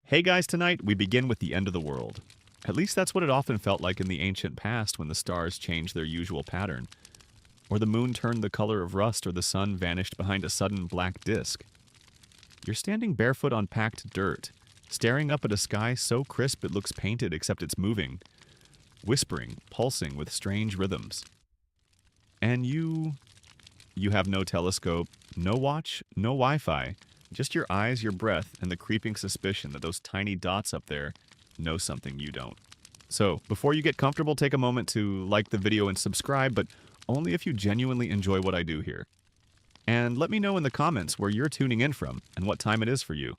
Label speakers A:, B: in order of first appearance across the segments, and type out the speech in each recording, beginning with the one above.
A: Hey guys, tonight we begin with the end of the world. At least that's what it often felt like in the ancient past when the stars changed their usual pattern, or the moon turned the color of rust, or the sun vanished behind a sudden black disk. You're standing barefoot on packed dirt, staring up at a sky so crisp it looks painted except it's moving, whispering, pulsing with strange rhythms. And you have no telescope, no watch, no Wi-Fi, just your eyes, your breath, and the creeping suspicion that those tiny dots up there know something you don't. So, before you get comfortable, take a moment to like the video and subscribe, but only if you genuinely enjoy what I do here. And let me know in the comments where you're tuning in from and what time it is for you.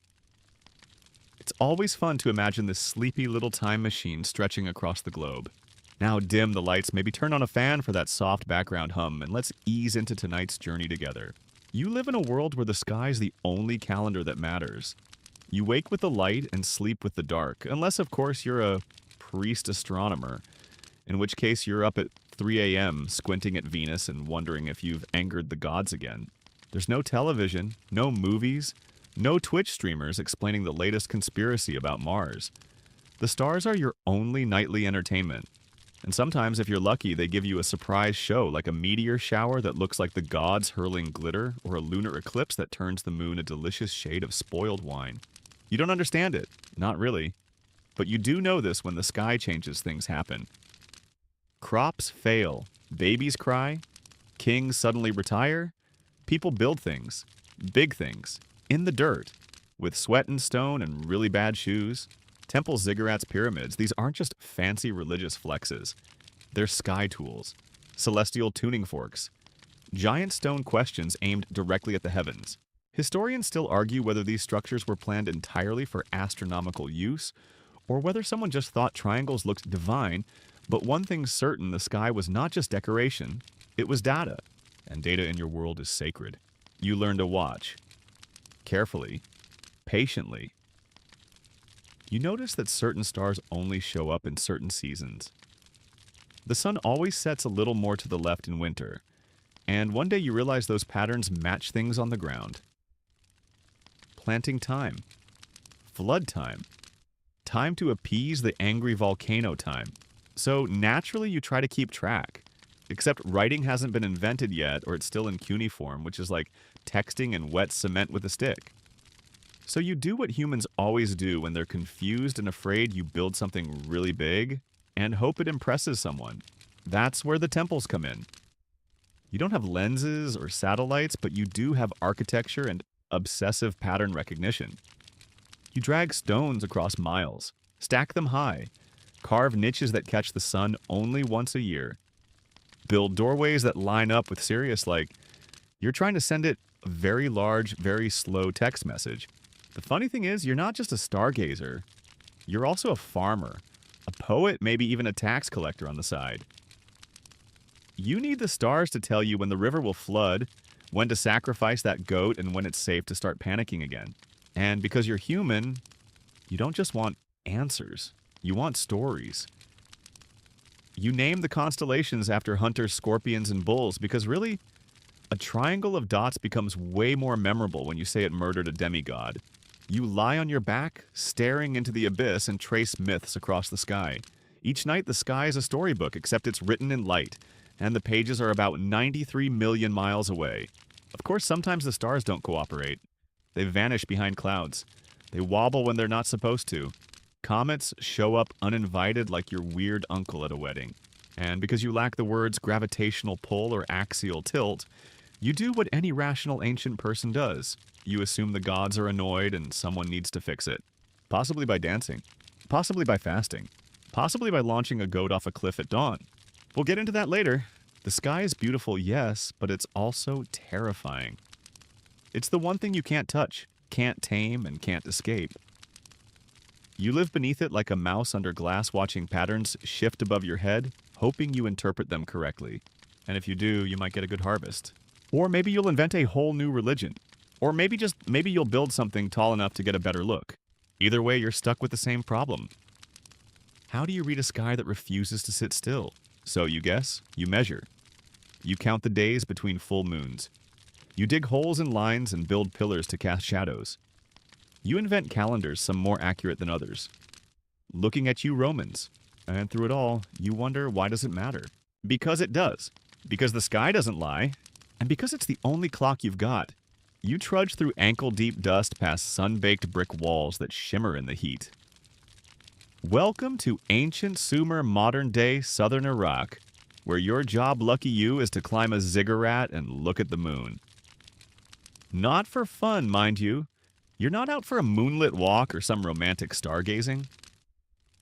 A: It's always fun to imagine this sleepy little time machine stretching across the globe. Now dim the lights, maybe turn on a fan for that soft background hum, and let's ease into tonight's journey together. You live in a world where the sky's the only calendar that matters. You wake with the light and sleep with the dark, unless of course you're a priest astronomer, in which case you're up at 3 a.m. squinting at Venus and wondering if you've angered the gods again. There's no television, no movies, no Twitch streamers explaining the latest conspiracy about Mars. The stars are your only nightly entertainment. And sometimes, if you're lucky, they give you a surprise show, like a meteor shower that looks like the gods hurling glitter, or a lunar eclipse that turns the moon a delicious shade of spoiled wine. You don't understand it. Not really. But you do know this: when the sky changes, things happen. Crops fail. Babies cry. Kings suddenly retire. People build things. Big things. In the dirt. With sweat and stone and really bad shoes. Temples, ziggurats, pyramids, these aren't just fancy religious flexes. They're sky tools, celestial tuning forks, giant stone questions aimed directly at the heavens. Historians still argue whether these structures were planned entirely for astronomical use, or whether someone just thought triangles looked divine, but one thing's certain: the sky was not just decoration, it was data. And data in your world is sacred. You learn to watch. Carefully. Patiently. You notice that certain stars only show up in certain seasons. The sun always sets a little more to the left in winter, and one day you realize those patterns match things on the ground. Planting time. Flood time. Time to appease the angry volcano time. So naturally you try to keep track. Except writing hasn't been invented yet, or it's still in cuneiform, which is like texting in wet cement with a stick. So you do what humans always do when they're confused and afraid: you build something really big and hope it impresses someone. That's where the temples come in. You don't have lenses or satellites, but you do have architecture and obsessive pattern recognition. You drag stones across miles, stack them high, carve niches that catch the sun only once a year, build doorways that line up with Sirius like you're trying to send it a very large, very slow text message. The funny thing is, you're not just a stargazer. You're also a farmer, a poet, maybe even a tax collector on the side. You need the stars to tell you when the river will flood, when to sacrifice that goat, and when it's safe to start panicking again. And because you're human, you don't just want answers. You want stories. You name the constellations after hunters, scorpions, and bulls because really, a triangle of dots becomes way more memorable when you say it murdered a demigod. You lie on your back, staring into the abyss, and trace myths across the sky. Each night, the sky is a storybook, except it's written in light, and the pages are about 93 million miles away. Of course, sometimes the stars don't cooperate. They vanish behind clouds. They wobble when they're not supposed to. Comets show up uninvited like your weird uncle at a wedding. And because you lack the words gravitational pull or axial tilt, you do what any rational ancient person does. You assume the gods are annoyed and someone needs to fix it. Possibly by dancing. Possibly by fasting. Possibly by launching a goat off a cliff at dawn. We'll get into that later. The sky is beautiful, yes, but it's also terrifying. It's the one thing you can't touch, can't tame, and can't escape. You live beneath it like a mouse under glass, watching patterns shift above your head, hoping you interpret them correctly. And if you do, you might get a good harvest. Or maybe you'll invent a whole new religion. Or maybe you'll build something tall enough to get a better look. Either way, you're stuck with the same problem. How do you read a sky that refuses to sit still? So you guess, you measure. You count the days between full moons. You dig holes in lines and build pillars to cast shadows. You invent calendars, some more accurate than others. Looking at you Romans. And through it all, you wonder, why does it matter? Because it does. Because the sky doesn't lie. And because it's the only clock you've got. You trudge through ankle-deep dust past sun-baked brick walls that shimmer in the heat. Welcome to ancient Sumer modern-day southern Iraq, where your job, lucky you, is to climb a ziggurat and look at the moon. Not for fun, mind you. You're not out for a moonlit walk or some romantic stargazing.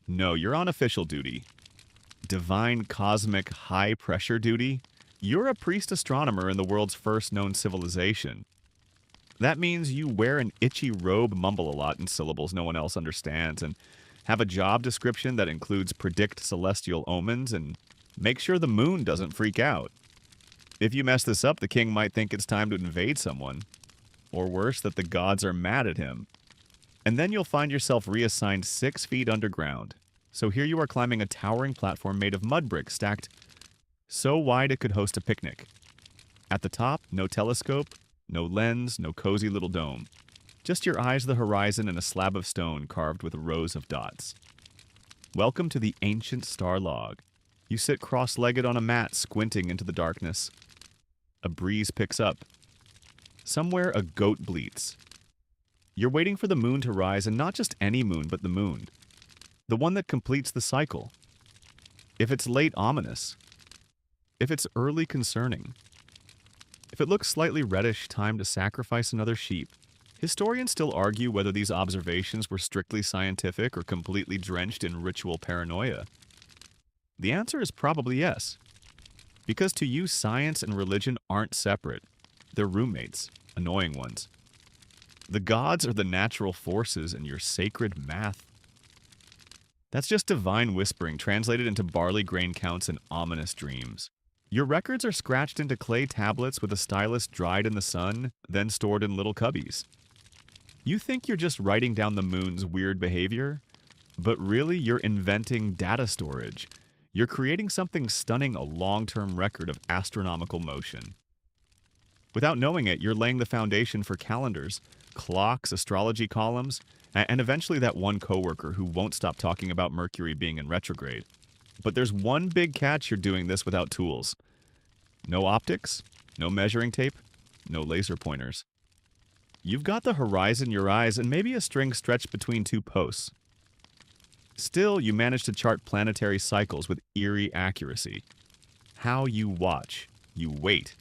A: No, you're on official duty. Divine cosmic high-pressure duty. You're a priest astronomer in the world's first known civilization. That means you wear an itchy robe, mumble a lot in syllables no one else understands, and have a job description that includes predict celestial omens and make sure the moon doesn't freak out. If you mess this up, the king might think it's time to invade someone. Or worse, that the gods are mad at him. And then you'll find yourself reassigned 6 feet underground. So here you are climbing a towering platform made of mud bricks stacked so wide it could host a picnic. At the top, no telescope, no lens, no cozy little dome. Just your eyes the horizon and a slab of stone carved with rows of dots. Welcome to the ancient star log. You sit cross-legged on a mat, squinting into the darkness. A breeze picks up. Somewhere a goat bleats. You're waiting for the moon to rise, and not just any moon, but the moon. The one that completes the cycle. If it's late, ominous. If it's early, concerning. If it looks slightly reddish, time to sacrifice another sheep. Historians still argue whether these observations were strictly scientific or completely drenched in ritual paranoia. The answer is probably yes. Because to you, science and religion aren't separate. They're roommates, annoying ones. The gods are the natural forces and your sacred math. That's just divine whispering translated into barley grain counts and ominous dreams. Your records are scratched into clay tablets with a stylus dried in the sun, then stored in little cubbies. You think you're just writing down the moon's weird behavior, but really you're inventing data storage. You're creating something stunning, a long-term record of astronomical motion. Without knowing it, you're laying the foundation for calendars, clocks, astrology columns, and eventually that one coworker who won't stop talking about Mercury being in retrograde. But there's one big catch: you're doing this without tools. No optics, no measuring tape, no laser pointers. You've got the horizon in your eyes and maybe a string stretched between 2 posts. Still, you manage to chart planetary cycles with eerie accuracy. How you watch, you wait.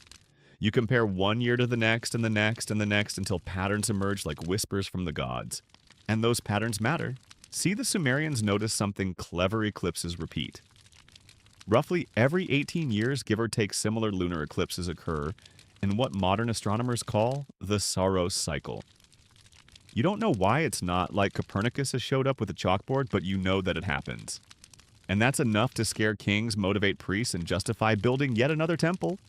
A: You compare one year to the next and the next and the next until patterns emerge like whispers from the gods. And those patterns matter. See, the Sumerians noticed something: clever eclipses repeat. Roughly every 18 years, give or take, similar lunar eclipses occur in what modern astronomers call the Saros cycle. You don't know why it's not like Copernicus has showed up with a chalkboard, but you know that it happens. And that's enough to scare kings, motivate priests, and justify building yet another temple.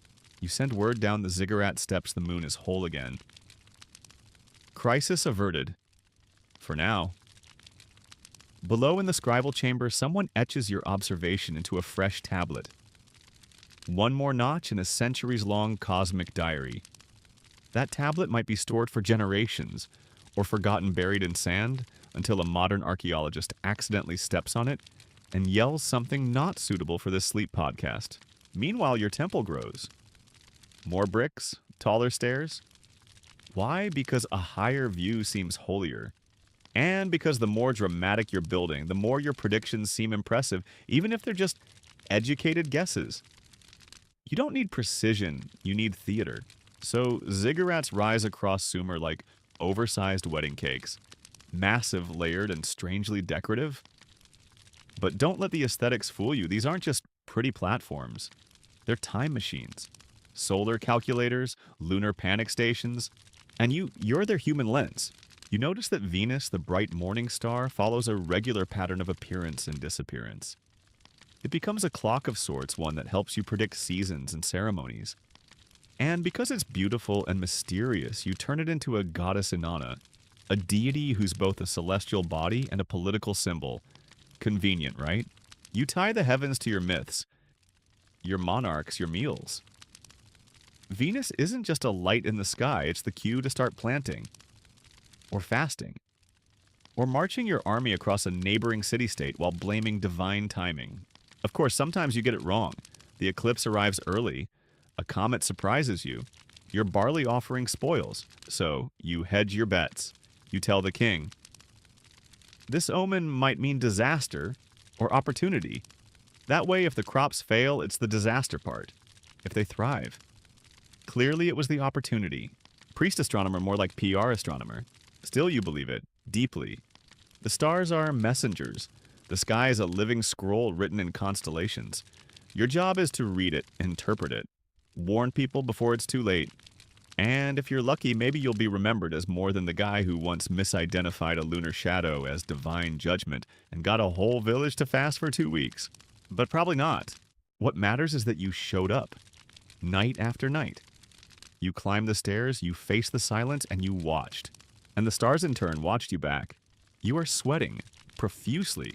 A: You send word down the ziggurat steps the moon is whole again. Crisis averted. For now. Below in the scribal chamber, someone etches your observation into a fresh tablet. One more notch in a centuries-long cosmic diary. That tablet might be stored for generations, or forgotten buried in sand, until a modern archaeologist accidentally steps on it and yells something not suitable for this sleep podcast. Meanwhile, your temple grows. More bricks, taller stairs. Why? Because a higher view seems holier. And because the more dramatic you're building, the more your predictions seem impressive, even if they're just educated guesses. You don't need precision, you need theater. So ziggurats rise across Sumer like oversized wedding cakes, massive, layered, and strangely decorative. But don't let the aesthetics fool you. These aren't just pretty platforms. They're time machines. Solar calculators, lunar panic stations, and you're their human lens. You notice that Venus, the bright morning star, follows a regular pattern of appearance and disappearance. It becomes a clock of sorts, one that helps you predict seasons and ceremonies. And because it's beautiful and mysterious, you turn it into a goddess Inanna, a deity who's both a celestial body and a political symbol. Convenient, right? You tie the heavens to your myths, your monarchs, your meals. Venus isn't just a light in the sky, it's the cue to start planting. Or fasting. or marching your army across a neighboring city-state while blaming divine timing. Of course, sometimes you get it wrong. The eclipse arrives early, a comet surprises you, your barley offering spoils, so you hedge your bets. You tell the king, this omen might mean disaster or opportunity. That way, if the crops fail, it's the disaster part. If they thrive. Clearly, it was the opportunity. Priest astronomer more like PR astronomer. Still, you believe it, deeply. The stars are messengers. The sky is a living scroll written in constellations. Your job is to read it, interpret it, warn people before it's too late. And if you're lucky, maybe you'll be remembered as more than the guy who once misidentified a lunar shadow as divine judgment and got a whole village to fast for 2 weeks. But probably not. What matters is that you showed up. Night after night. You climbed the stairs, you faced the silence, and you watched. And the stars in turn watched you back. You are sweating, profusely.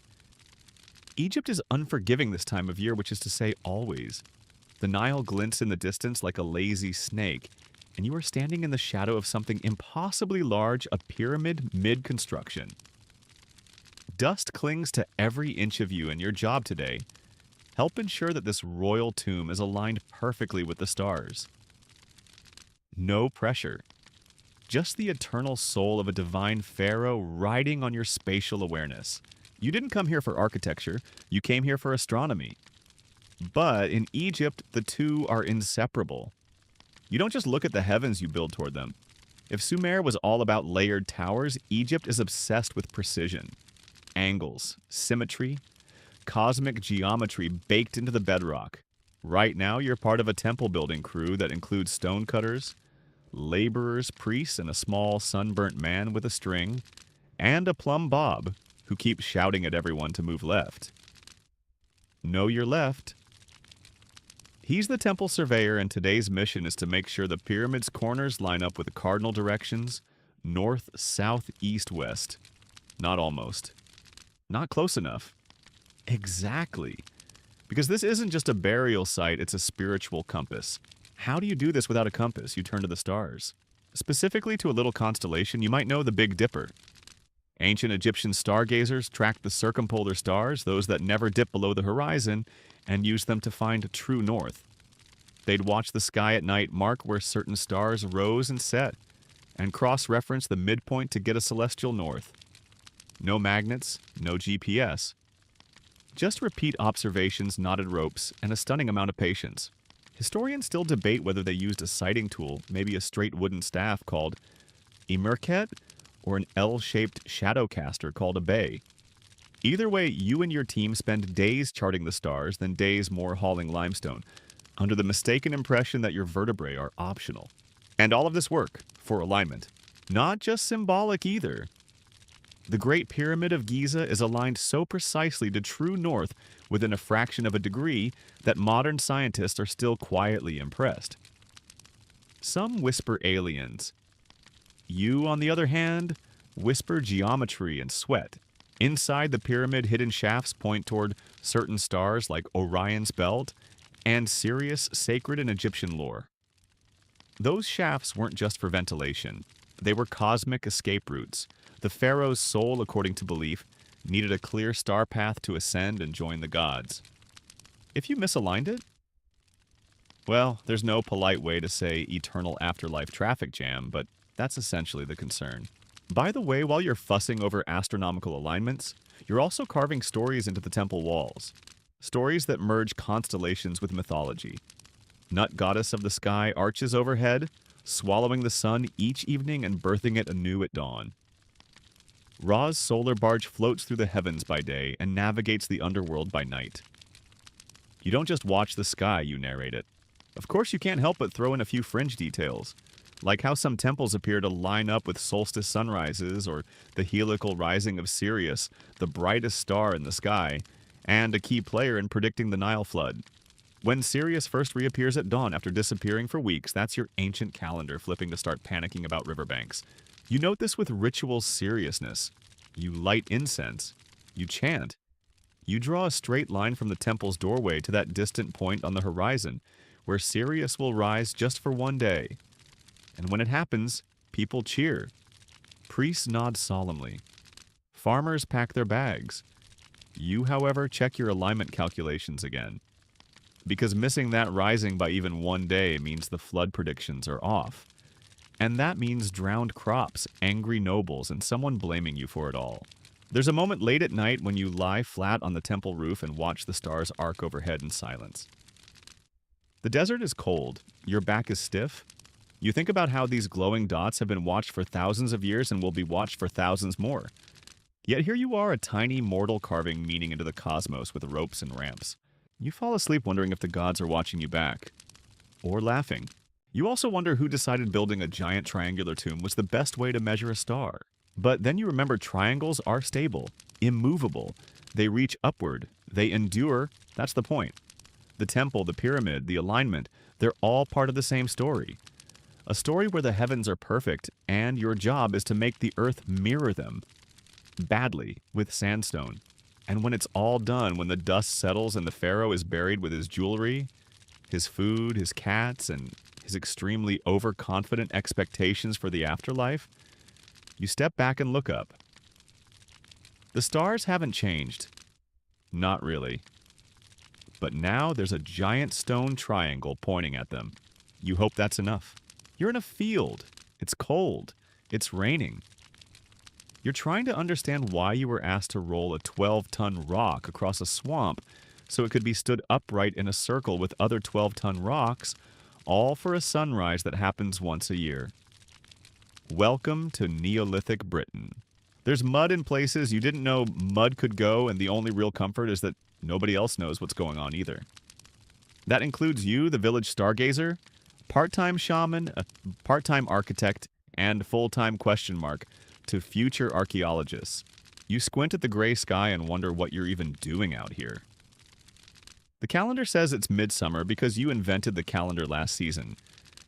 A: Egypt is unforgiving this time of year, which is to say always. The Nile glints in the distance like a lazy snake, and you are standing in the shadow of something impossibly large, a pyramid mid-construction. Dust clings to every inch of you, and your job today, help ensure that this royal tomb is aligned perfectly with the stars. No pressure. Just the eternal soul of a divine pharaoh riding on your spatial awareness. You didn't come here for architecture, you came here for astronomy. But in Egypt, the two are inseparable. You don't just look at the heavens, you build toward them. If Sumer was all about layered towers, Egypt is obsessed with precision. Angles, symmetry, cosmic geometry baked into the bedrock. Right now, you're part of a temple building crew that includes stonecutters, laborers, priests, and a small sunburnt man with a string, and a plumb bob who keeps shouting at everyone to move left. Know your left. He's the temple surveyor, and today's mission is to make sure the pyramid's corners line up with the cardinal directions, north, south, east, west. Not almost. Not close enough. Exactly. Because this isn't just a burial site, it's a spiritual compass. How do you do this without a compass? You turn to the stars. Specifically to a little constellation, you might know the Big Dipper. Ancient Egyptian stargazers tracked the circumpolar stars, those that never dip below the horizon, and used them to find true north. They'd watch the sky at night, mark where certain stars rose and set, and cross-reference the midpoint to get a celestial north. No magnets, no GPS. Just repeat observations, knotted ropes, and a stunning amount of patience. Historians still debate whether they used a sighting tool, maybe a straight wooden staff called a merket, or an L-shaped shadow caster called a bay. Either way, you and your team spend days charting the stars, then days more hauling limestone, under the mistaken impression that your vertebrae are optional. And all of this work for alignment. Not just symbolic either. The Great Pyramid of Giza is aligned so precisely to true north within a fraction of a degree that modern scientists are still quietly impressed. Some whisper aliens. You, on the other hand, whisper geometry and sweat. Inside the pyramid, hidden shafts point toward certain stars like Orion's Belt and Sirius, sacred in Egyptian lore. Those shafts weren't just for ventilation. They were cosmic escape routes. The pharaoh's soul, according to belief, needed a clear star path to ascend and join the gods. If you misaligned it, well, there's no polite way to say eternal afterlife traffic jam, but that's essentially the concern. By the way, while you're fussing over astronomical alignments, you're also carving stories into the temple walls. Stories that merge constellations with mythology. Nut goddess of the sky arches overhead, swallowing the sun each evening and birthing it anew at dawn. Ra's solar barge floats through the heavens by day and navigates the underworld by night. You don't just watch the sky, you narrate it. Of course, you can't help but throw in a few fringe details, like how some temples appear to line up with solstice sunrises or the heliacal rising of Sirius, the brightest star in the sky, and a key player in predicting the Nile flood. When Sirius first reappears at dawn after disappearing for weeks, that's your ancient calendar flipping to start panicking about riverbanks. You note this with ritual seriousness. You light incense. You chant. You draw a straight line from the temple's doorway to that distant point on the horizon, where Sirius will rise just for one day. And when it happens, people cheer. Priests nod solemnly. Farmers pack their bags. You, however, check your alignment calculations again. Because missing that rising by even one day means the flood predictions are off. And that means drowned crops, angry nobles, and someone blaming you for it all. There's a moment late at night when you lie flat on the temple roof and watch the stars arc overhead in silence. The desert is cold. Your back is stiff. You think about how these glowing dots have been watched for thousands of years and will be watched for thousands more. Yet here you are, a tiny mortal carving meaning into the cosmos with ropes and ramps. You fall asleep wondering if the gods are watching you back. Or laughing. You also wonder who decided building a giant triangular tomb was the best way to measure a star. But then you remember triangles are stable, immovable. They reach upward. They endure. That's the point. The temple, the pyramid, the alignment, they're all part of the same story. A story where the heavens are perfect, and your job is to make the earth mirror them. Badly, with sandstone. And when it's all done, when the dust settles and the pharaoh is buried with his jewelry, his food, his cats, and his extremely overconfident expectations for the afterlife, you step back and look up. The stars haven't changed. Not really. But now there's a giant stone triangle pointing at them. You hope that's enough. You're in a field. It's cold. It's raining. You're trying to understand why you were asked to roll a 12-ton rock across a swamp so it could be stood upright in a circle with other 12-ton rocks, all for a sunrise that happens once a year. Welcome to Neolithic Britain. There's mud in places you didn't know mud could go, and the only real comfort is that nobody else knows what's going on either. That includes you, the village stargazer, part-time shaman, a part-time architect, and full-time question mark to future archaeologists. You squint at the gray sky and wonder what you're even doing out here. The calendar says it's midsummer because you invented the calendar last season,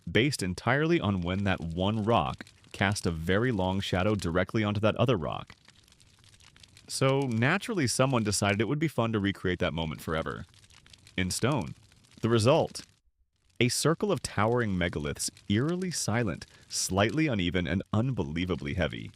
A: based entirely on when that one rock cast a very long shadow directly onto that other rock. So naturally someone decided it would be fun to recreate that moment forever. In stone. The result: a circle of towering megaliths, eerily silent, slightly uneven, and unbelievably heavy.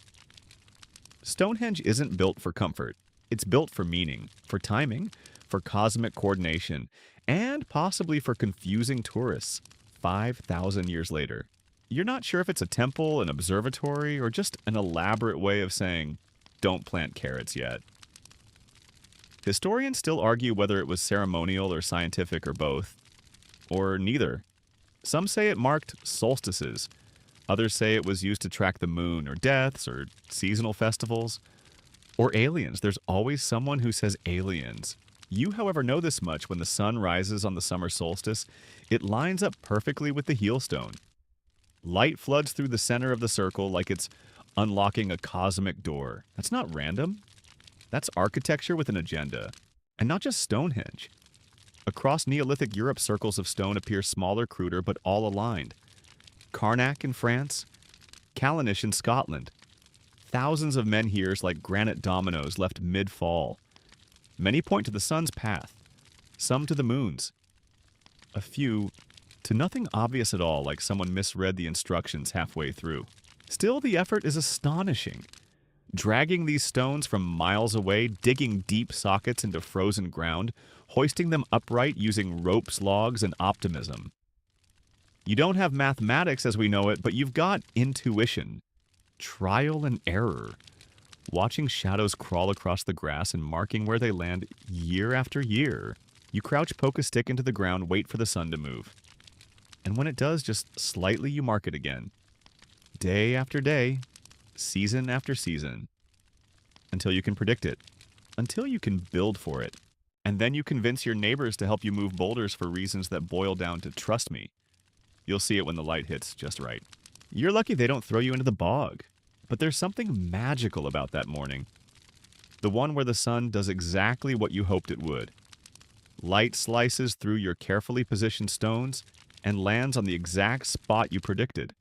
A: Stonehenge isn't built for comfort. It's built for meaning, for timing, for cosmic coordination, and possibly for confusing tourists 5,000 years later. You're not sure if it's a temple, an observatory, or just an elaborate way of saying, don't plant carrots yet. Historians still argue whether it was ceremonial or scientific or both, or neither. Some say it marked solstices. Others say it was used to track the moon, or deaths, or seasonal festivals. Or aliens. There's always someone who says aliens. You, however, know this much: when the sun rises on the summer solstice, it lines up perfectly with the heel stone. Light floods through the center of the circle like it's unlocking a cosmic door. That's not random. That's architecture with an agenda. And not just Stonehenge. Across Neolithic Europe, circles of stone appear smaller, cruder, but all aligned. Carnac in France, Callanish in Scotland. Thousands of menhirs like granite dominoes left mid-fall. Many point to the sun's path, some to the moon's. A few to nothing obvious at all, like someone misread the instructions halfway through. Still, the effort is astonishing. Dragging these stones from miles away, digging deep sockets into frozen ground, hoisting them upright using ropes, logs, and optimism. You don't have mathematics as we know it, but you've got intuition. Trial and error. Watching shadows crawl across the grass and marking where they land year after year. You crouch, poke a stick into the ground, wait for the sun to move. And when it does, just slightly you mark it again. Day after day, season after season. Until you can predict it. Until you can build for it. And then you convince your neighbors to help you move boulders for reasons that boil down to trust me. You'll see it when the light hits just right. You're lucky they don't throw you into the bog. But there's something magical about that morning. The one where the sun does exactly what you hoped it would. Light slices through your carefully positioned stones and lands on the exact spot you predicted.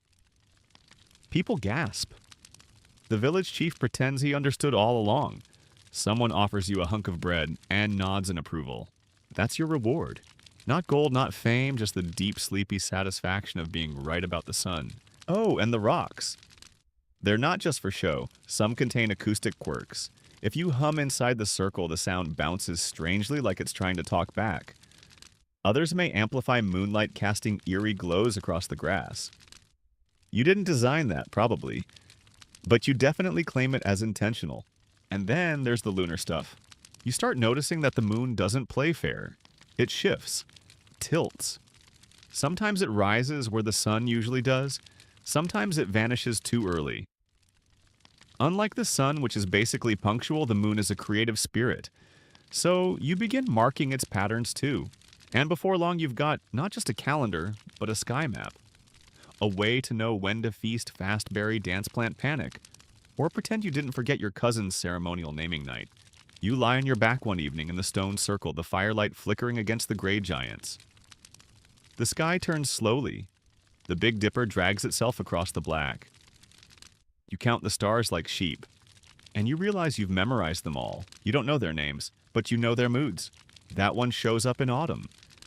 A: People gasp. The village chief pretends he understood all along. Someone offers you a hunk of bread and nods in approval. That's your reward. Not gold, not fame, just the deep, sleepy satisfaction of being right about the sun. Oh, and the rocks. They're not just for show. Some contain acoustic quirks. If you hum inside the circle, the sound bounces strangely like it's trying to talk back. Others may amplify moonlight casting eerie glows across the grass. You didn't design that, probably, but you definitely claim it as intentional. And then there's the lunar stuff. You start noticing that the moon doesn't play fair. It shifts, tilts. Sometimes it rises where the sun usually does. Sometimes it vanishes too early. Unlike the sun, which is basically punctual, the moon is a creative spirit. So you begin marking its patterns too. And before long, you've got not just a calendar, but a sky map. A way to know when to feast fastberry dance plant panic, or pretend you didn't forget your cousin's ceremonial naming night. You lie on your back one evening in the stone circle, the firelight flickering against the gray giants. The sky turns slowly. The Big Dipper drags itself across the black. You count the stars like sheep, and you realize you've memorized them all. You don't know their names, but you know their moods. That one shows up in autumn.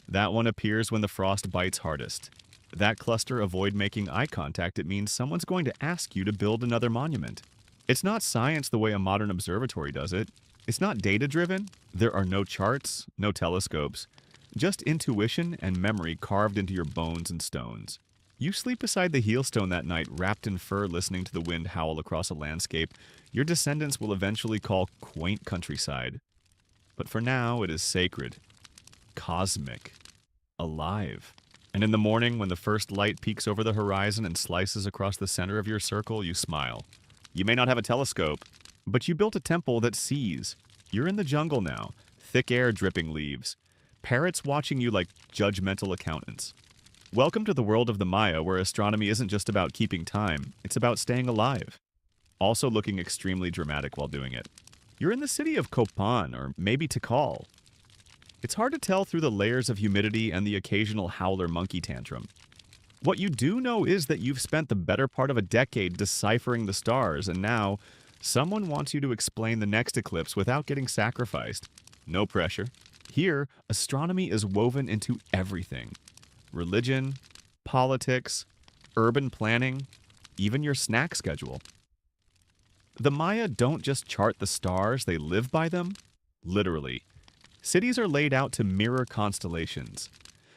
A: That one appears when the frost bites hardest. That cluster avoid making eye contact. It means someone's going to ask you to build another monument. It's not science the way a modern observatory does it. It's not data-driven. There are no charts, no telescopes. Just intuition and memory carved into your bones and stones. You sleep beside the heelstone that night, wrapped in fur, listening to the wind howl across a landscape your descendants will eventually call quaint countryside. But for now, it is sacred, cosmic, alive. And in the morning, when the first light peeks over the horizon and slices across the center of your circle, you smile. You may not have a telescope, but you built a temple that sees. You're in the jungle now, thick air dripping leaves, parrots watching you like judgmental accountants. Welcome to the world of the Maya, where astronomy isn't just about keeping time, it's about staying alive. Also looking extremely dramatic while doing it. You're in the city of Copan, or maybe Tikal. It's hard to tell through the layers of humidity and the occasional howler monkey tantrum. What you do know is that you've spent the better part of a decade deciphering the stars, and now someone wants you to explain the next eclipse without getting sacrificed. No pressure. Here, astronomy is woven into everything. Religion, politics, urban planning, even your snack schedule. The Maya don't just chart the stars, they live by them, literally. Cities are laid out to mirror constellations.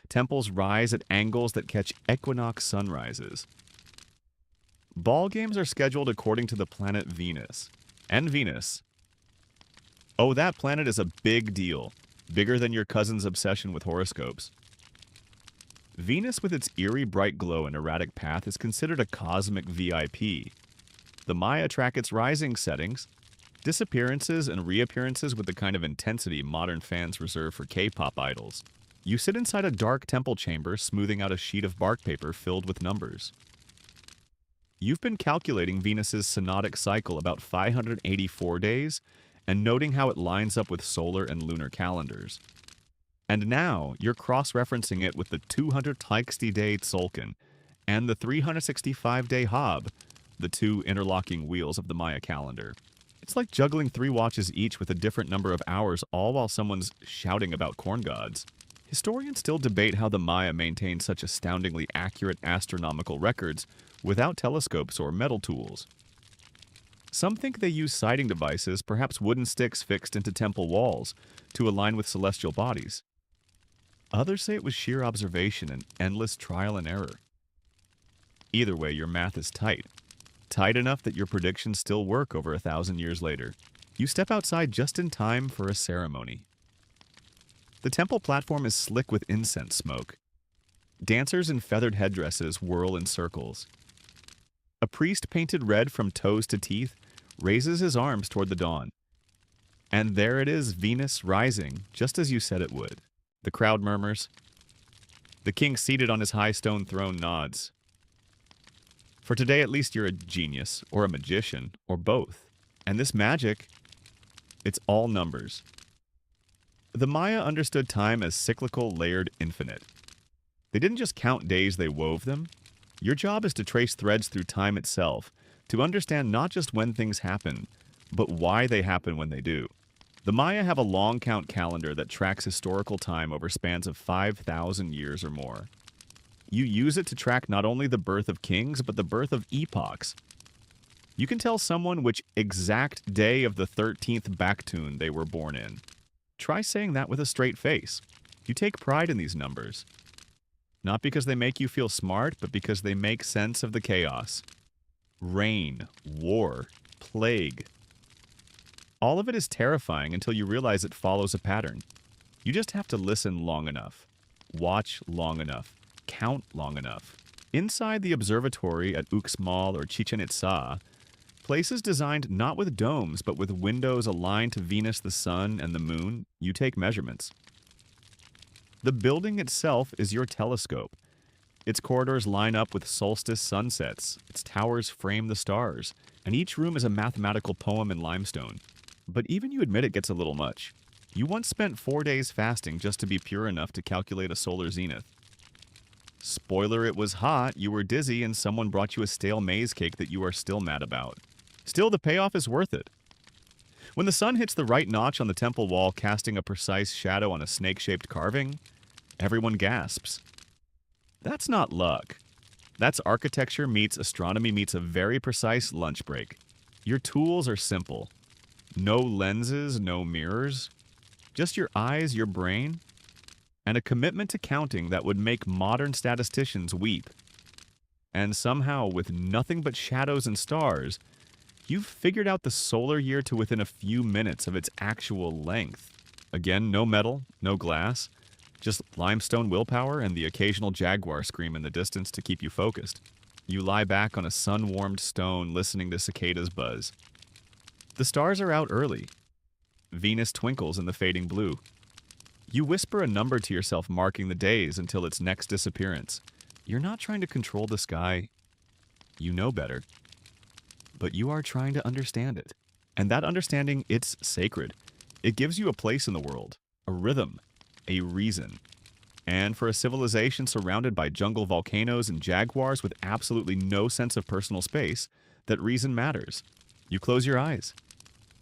A: Temples rise at angles that catch equinox sunrises. Ball games are scheduled according to the planet Venus. And Venus. Oh, that planet is a big deal. Bigger than your cousin's obsession with horoscopes. Venus, with its eerie bright glow and erratic path, is considered a cosmic VIP. The Maya track its rising settings, disappearances and reappearances with the kind of intensity modern fans reserve for K-pop idols. You sit inside a dark temple chamber, smoothing out a sheet of bark paper filled with numbers. You've been calculating Venus's synodic cycle about 584 days and noting how it lines up with solar and lunar calendars. And now you're cross-referencing it with the 260-day Tzolk'in and the 365-day Hab, the two interlocking wheels of the Maya calendar. It's like juggling 3 watches each with a different number of hours, all while someone's shouting about corn gods. Historians still debate how the Maya maintained such astoundingly accurate astronomical records without telescopes or metal tools. Some think they used sighting devices, perhaps wooden sticks fixed into temple walls, to align with celestial bodies. Others say it was sheer observation and endless trial and error. Either way, your math is tight. Tight enough that your predictions still work over 1,000 years later. You step outside just in time for a ceremony. The temple platform is slick with incense smoke. Dancers in feathered headdresses whirl in circles. A priest painted red from toes to teeth raises his arms toward the dawn. And there it is, Venus rising, just as you said it would. The crowd murmurs. The king seated on his high stone throne nods. For today, at least you're a genius, or a magician, or both. And this magic, it's all numbers. The Maya understood time as cyclical, layered, infinite. They didn't just count days, they wove them. Your job is to trace threads through time itself, to understand not just when things happen, but why they happen when they do. The Maya have a long count calendar that tracks historical time over spans of 5,000 years or more. You use it to track not only the birth of kings, but the birth of epochs. You can tell someone which exact day of the 13th Baktun they were born in. Try saying that with a straight face. You take pride in these numbers. Not because they make you feel smart, but because they make sense of the chaos. Rain, war, plague. All of it is terrifying until you realize it follows a pattern. You just have to listen long enough, watch long enough, count long enough. Inside the observatory at Uxmal or Chichen Itza, places designed not with domes but with windows aligned to Venus, the Sun, and the Moon, you take measurements. The building itself is your telescope. Its corridors line up with solstice sunsets, its towers frame the stars, and each room is a mathematical poem in limestone. But even you admit it gets a little much. You once spent 4 days fasting just to be pure enough to calculate a solar zenith. Spoiler, it was hot, you were dizzy, and someone brought you a stale maize cake that you are still mad about. Still, the payoff is worth it. When the sun hits the right notch on the temple wall, casting a precise shadow on a snake-shaped carving, everyone gasps. That's not luck. That's architecture meets astronomy meets a very precise lunch break. Your tools are simple. No lenses, no mirrors. Just your eyes, your brain, and a commitment to counting that would make modern statisticians weep. And somehow, with nothing but shadows and stars, you've figured out the solar year to within a few minutes of its actual length. Again, no metal, no glass, just limestone willpower and the occasional jaguar scream in the distance to keep you focused. You lie back on a sun-warmed stone listening to cicadas buzz. The stars are out early. Venus twinkles in the fading blue. You whisper a number to yourself, marking the days until its next disappearance. You're not trying to control the sky. You know better. But you are trying to understand it. And that understanding, it's sacred. It gives you a place in the world, a rhythm, a reason. And for a civilization surrounded by jungle volcanoes and jaguars with absolutely no sense of personal space, that reason matters. You close your eyes.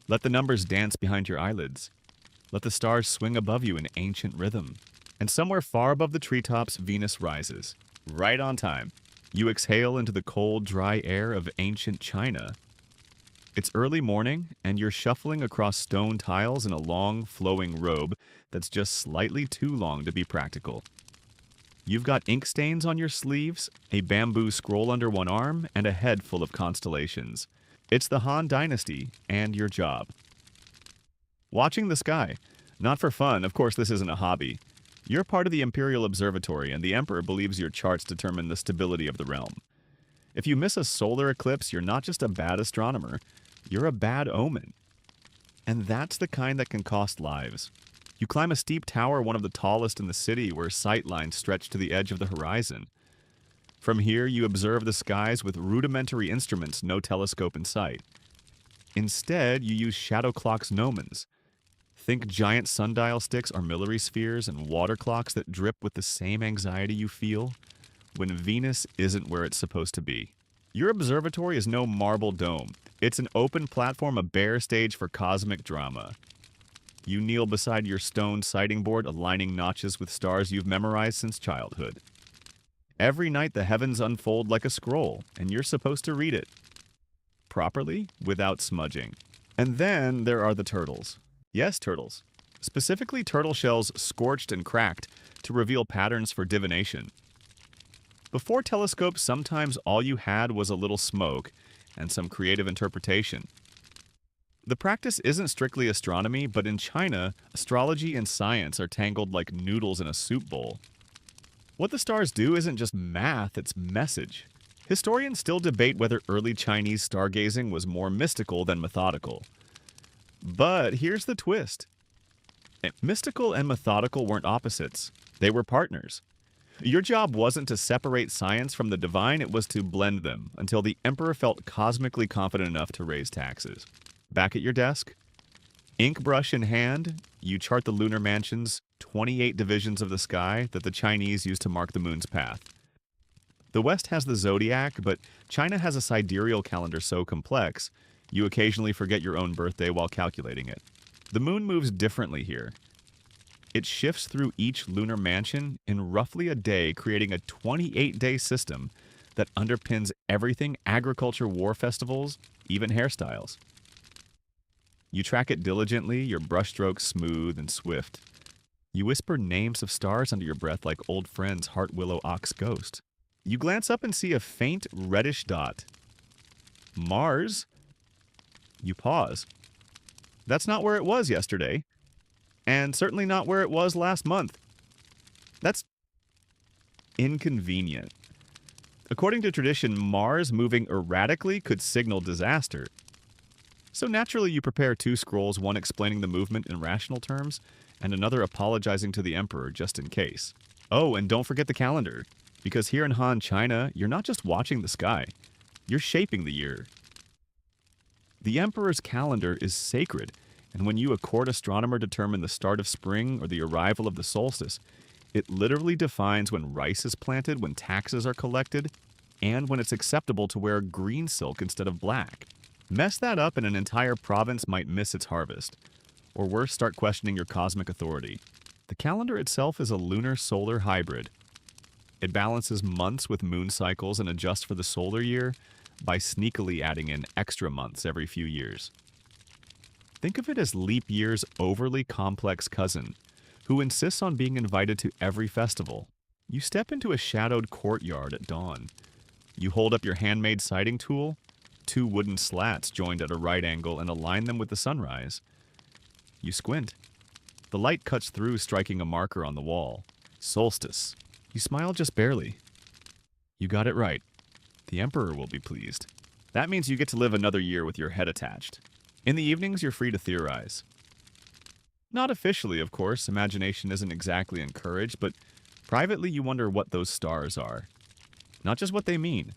A: Let the numbers dance behind your eyelids. Let the stars swing above you in ancient rhythm. And somewhere far above the treetops, Venus rises. Right on time. You exhale into the cold, dry air of ancient China. It's early morning, and you're shuffling across stone tiles in a long, flowing robe that's just slightly too long to be practical. You've got ink stains on your sleeves, a bamboo scroll under one arm, and a head full of constellations. It's the Han Dynasty and your job. Watching the sky. Not for fun, of course this isn't a hobby. You're part of the Imperial Observatory, and the Emperor believes your charts determine the stability of the realm. If you miss a solar eclipse, you're not just a bad astronomer, you're a bad omen. And that's the kind that can cost lives. You climb a steep tower, one of the tallest in the city, where sight lines stretch to the edge of the horizon. From here, you observe the skies with rudimentary instruments, no telescope in sight. Instead, you use shadow clocks gnomons. Think giant sundial sticks, armillary spheres, and water clocks that drip with the same anxiety you feel when Venus isn't where it's supposed to be. Your observatory is no marble dome. It's an open platform, a bare stage for cosmic drama. You kneel beside your stone sighting board, aligning notches with stars you've memorized since childhood. Every night the heavens unfold like a scroll, and you're supposed to read it. Properly, without smudging. And then there are the turtles. Yes, turtles. Specifically turtle shells scorched and cracked to reveal patterns for divination. Before telescopes, sometimes all you had was a little smoke and some creative interpretation. The practice isn't strictly astronomy, but in China, astrology and science are tangled like noodles in a soup bowl. What the stars do isn't just math, it's message. Historians still debate whether early Chinese stargazing was more mystical than methodical. But here's the twist. Mystical and methodical weren't opposites. They were partners. Your job wasn't to separate science from the divine, it was to blend them until the emperor felt cosmically confident enough to raise taxes. Back at your desk, ink brush in hand, you chart the lunar mansion's 28 divisions of the sky that the Chinese use to mark the moon's path. The West has the zodiac, but China has a sidereal calendar so complex, you occasionally forget your own birthday while calculating it. The moon moves differently here. It shifts through each lunar mansion in roughly a day, creating a 28-day system that underpins everything: agriculture, war festivals, even hairstyles. You track it diligently, your brushstrokes smooth and swift. You whisper names of stars under your breath like old friends Heart Willow Ox Ghost. You glance up and see a faint reddish dot. Mars? You pause. That's not where it was yesterday, and certainly not where it was last month. That's inconvenient. According to tradition, Mars moving erratically could signal disaster. So naturally you prepare two scrolls, one explaining the movement in rational terms, and another apologizing to the Emperor just in case. Oh, and don't forget the calendar, because here in Han, China, you're not just watching the sky, you're shaping the year. The Emperor's calendar is sacred, and when you, a court astronomer, determine the start of spring or the arrival of the solstice, it literally defines when rice is planted, when taxes are collected, and when it's acceptable to wear green silk instead of black. Mess that up and an entire province might miss its harvest. Or worse, start questioning your cosmic authority. The calendar itself is a lunar-solar hybrid. It balances months with moon cycles and adjusts for the solar year by sneakily adding in extra months every few years. Think of it as leap year's overly complex cousin, who insists on being invited to every festival. You step into a shadowed courtyard at dawn. You hold up your handmade sighting tool, two wooden slats joined at a right angle, and align them with the sunrise. You squint. The light cuts through, striking a marker on the wall. Solstice. You smile just barely. You got it right. The Emperor will be pleased. That means you get to live another year with your head attached. In the evenings, you're free to theorize. Not officially, of course, imagination isn't exactly encouraged, but privately you wonder what those stars are. Not just what they mean.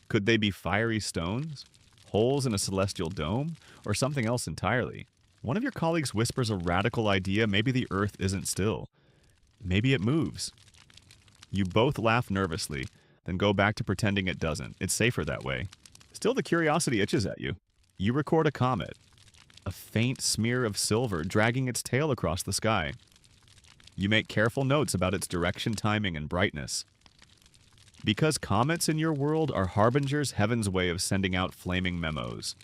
A: Could they be fiery stones, holes in a celestial dome, or something else entirely? One of your colleagues whispers a radical idea: maybe the Earth isn't still. Maybe it moves. You both laugh nervously, then go back to pretending it doesn't. It's safer that way. Still, the curiosity itches at you. You record a comet. A faint smear of silver dragging its tail across the sky. You make careful notes about its direction, timing, and brightness. Because comets in your world are harbingers, heaven's way of sending out flaming memos.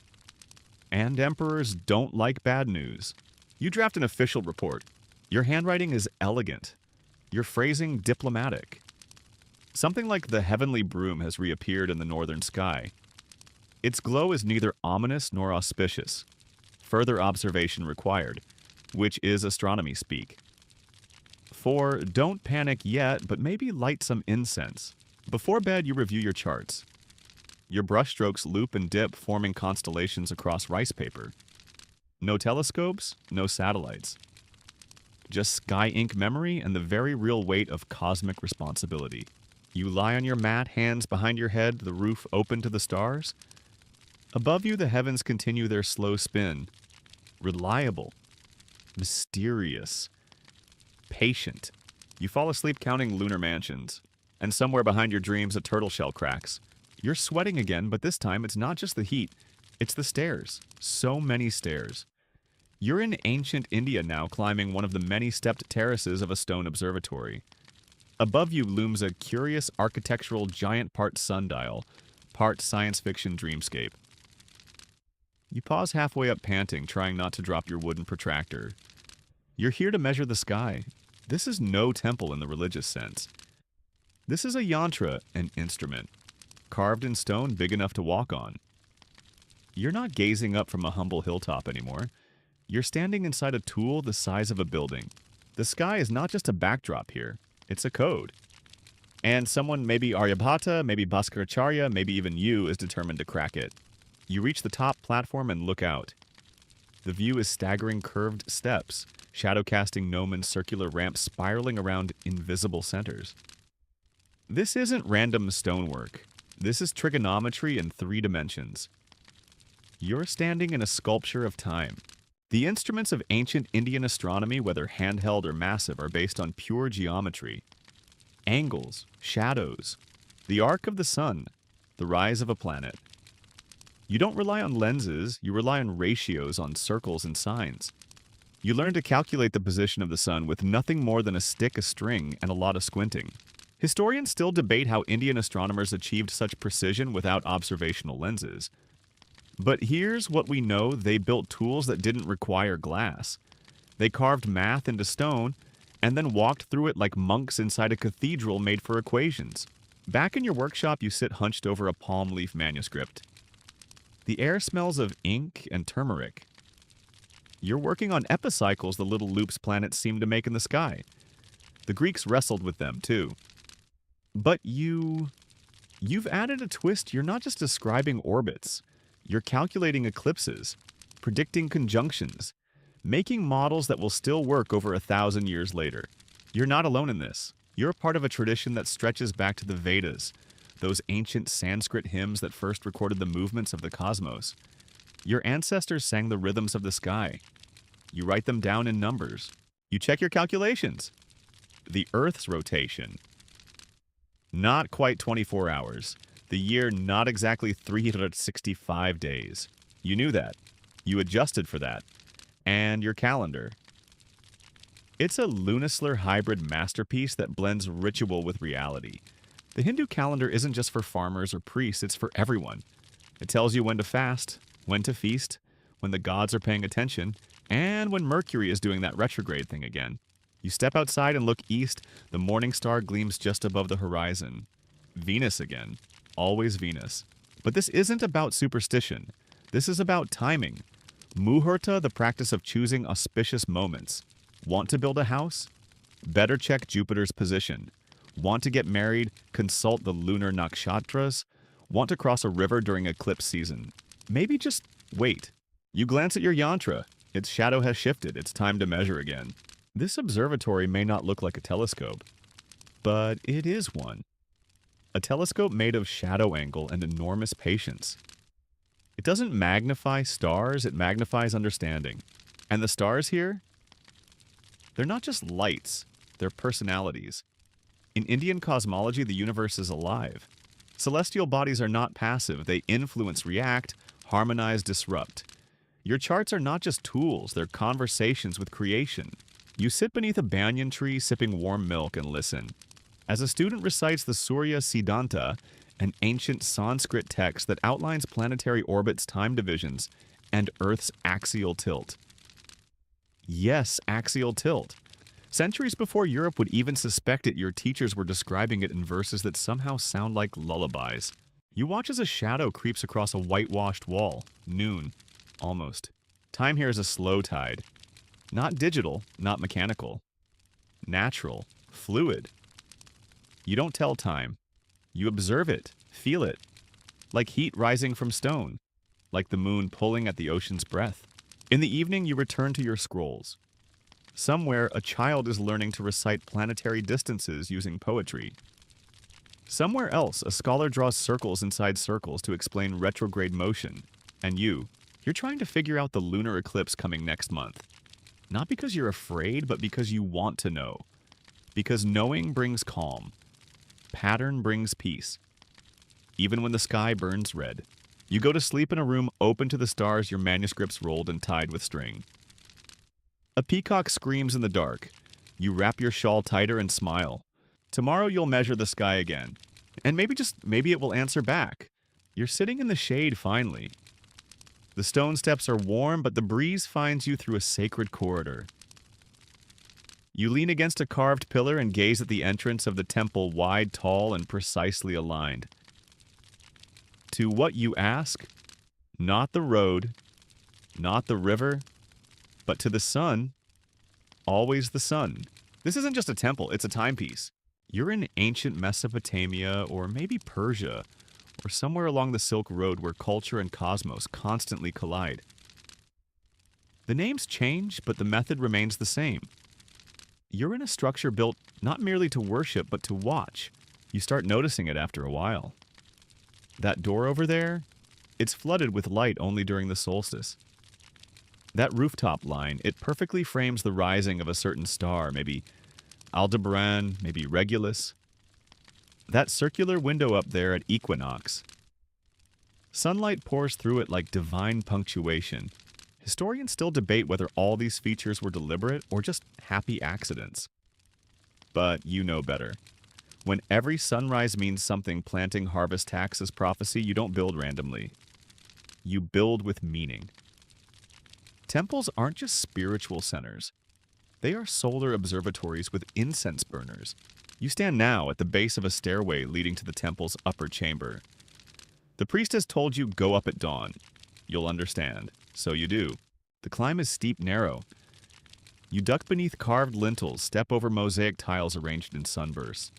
A: And emperors don't like bad news. You draft an official report. Your handwriting is elegant. Your phrasing diplomatic. Something like the heavenly broom has reappeared in the northern sky. Its glow is neither ominous nor auspicious. Further observation required, which is astronomy speak. 4. Don't panic yet, but maybe light some incense. Before bed, you review your charts. Your brushstrokes loop and dip, forming constellations across rice paper. No telescopes, no satellites. Just sky ink memory and the very real weight of cosmic responsibility. You lie on your mat, hands behind your head, the roof open to the stars. Above you, the heavens continue their slow spin. Reliable. Mysterious. Patient. You fall asleep counting lunar mansions. And somewhere behind your dreams, a turtle shell cracks. You're sweating again, but this time it's not just the heat. It's the stairs. So many stairs. You're in ancient India now, climbing one of the many stepped terraces of a stone observatory. Above you looms a curious architectural giant, part sundial, part science fiction dreamscape. You pause halfway up, panting, trying not to drop your wooden protractor. You're here to measure the sky. This is no temple in the religious sense. This is a yantra, an instrument, carved in stone big enough to walk on. You're not gazing up from a humble hilltop anymore. You're standing inside a tool the size of a building. The sky is not just a backdrop here. It's a code. And someone, maybe Aryabhata, maybe Bhaskaracharya, maybe even you, is determined to crack it. You reach the top platform and look out. The view is staggering curved steps, shadow-casting gnomon circular ramps spiraling around invisible centers. This isn't random stonework. This is trigonometry in 3 dimensions. You're standing in a sculpture of time. The instruments of ancient Indian astronomy, whether handheld or massive, are based on pure geometry. Angles, shadows, the arc of the sun, the rise of a planet. You don't rely on lenses, you rely on ratios, on circles and signs. You learn to calculate the position of the sun with nothing more than a stick, a string, and a lot of squinting. Historians still debate how Indian astronomers achieved such precision without observational lenses. But here's what we know: they built tools that didn't require glass. They carved math into stone and then walked through it like monks inside a cathedral made for equations. Back in your workshop, you sit hunched over a palm leaf manuscript. The air smells of ink and turmeric. You're working on epicycles the little loops planets seem to make in the sky. The Greeks wrestled with them, too. But you've added a twist. You're not just describing orbits. You're calculating eclipses, predicting conjunctions, making models that will still work over 1,000 years later. You're not alone in this. You're a part of a tradition that stretches back to the Vedas, those ancient Sanskrit hymns that first recorded the movements of the cosmos. Your ancestors sang the rhythms of the sky. You write them down in numbers. You check your calculations. The Earth's rotation, not quite 24 hours. The year, not exactly 365 days. You knew that. You adjusted for that. And your calendar. It's a lunisolar hybrid masterpiece that blends ritual with reality. The Hindu calendar isn't just for farmers or priests, it's for everyone. It tells you when to fast, when to feast, when the gods are paying attention, and when Mercury is doing that retrograde thing again. You step outside and look east, the morning star gleams just above the horizon. Venus again. Always Venus. But this isn't about superstition. This is about timing. Muhurta, the practice of choosing auspicious moments. Want to build a house? Better check Jupiter's position. Want to get married? Consult the lunar nakshatras. Want to cross a river during eclipse season? Maybe just wait. You glance at your yantra. Its shadow has shifted. It's time to measure again. This observatory may not look like a telescope, but it is one. A telescope made of shadow angle and enormous patience. It doesn't magnify stars, it magnifies understanding. And the stars here? They're not just lights, they're personalities. In Indian cosmology, the universe is alive. Celestial bodies are not passive, they influence, react, harmonize, disrupt. Your charts are not just tools, they're conversations with creation. You sit beneath a banyan tree sipping warm milk and listen. As a student recites the Surya Siddhanta, an ancient Sanskrit text that outlines planetary orbits, time divisions, and Earth's axial tilt. Yes, axial tilt. Centuries before Europe would even suspect it, your teachers were describing it in verses that somehow sound like lullabies. You watch as a shadow creeps across a whitewashed wall. Noon. Almost. Time here is a slow tide. Not digital, not mechanical. Natural. Fluid. You don't tell time. You observe it, feel it. Like heat rising from stone. Like the moon pulling at the ocean's breath. In the evening, you return to your scrolls. Somewhere, a child is learning to recite planetary distances using poetry. Somewhere else, a scholar draws circles inside circles to explain retrograde motion. And you're trying to figure out the lunar eclipse coming next month. Not because you're afraid, but because you want to know. Because knowing brings calm. Pattern brings peace. Even when the sky burns red. You go to sleep in a room open to the stars, your manuscripts rolled and tied with string. A peacock screams in the dark. You wrap your shawl tighter and smile. Tomorrow you'll measure the sky again. And maybe it will answer back. You're sitting in the shade finally. The stone steps are warm, but the breeze finds you through a sacred corridor. You lean against a carved pillar and gaze at the entrance of the temple, wide, tall, and precisely aligned. To what you ask, not the road, not the river, but to the sun, always the sun. This isn't just a temple, it's a timepiece. You're in ancient Mesopotamia, or maybe Persia, or somewhere along the Silk Road where culture and cosmos constantly collide. The names change, but the method remains the same. You're in a structure built not merely to worship, but to watch. You start noticing it after a while. That door over there, it's flooded with light only during the solstice. That rooftop line, it perfectly frames the rising of a certain star, maybe Aldebaran, maybe Regulus. That circular window up there at equinox. Sunlight pours through it like divine punctuation. Historians still debate whether all these features were deliberate or just happy accidents. But you know better. When every sunrise means something, planting harvest tax is prophecy, you don't build randomly. You build with meaning. Temples aren't just spiritual centers. They are solar observatories with incense burners. You stand now at the base of a stairway leading to the temple's upper chamber. The priest has told you go up at dawn. You'll understand. So you do. The climb is steep, narrow. You duck beneath carved lintels, step over mosaic tiles arranged in sunbursts.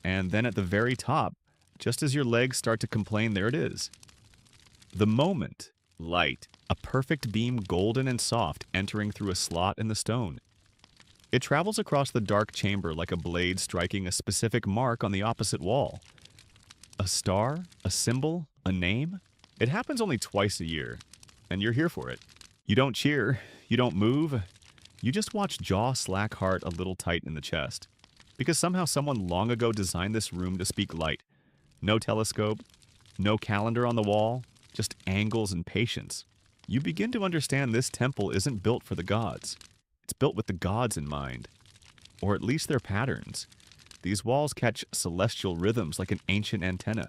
A: And then at the very top, just as your legs start to complain, there it is. The moment, light, a perfect beam golden and soft entering through a slot in the stone. It travels across the dark chamber like a blade striking a specific mark on the opposite wall. A star? A symbol? A name? It happens only twice a year, and you're here for it. You don't cheer, you don't move, you just watch jaw slack heart a little tight in the chest. Because somehow someone long ago designed this room to speak light. No telescope, no calendar on the wall, just angles and patience. You begin to understand this temple isn't built for the gods. It's built with the gods in mind. Or at least their patterns. These walls catch celestial rhythms like an ancient antenna.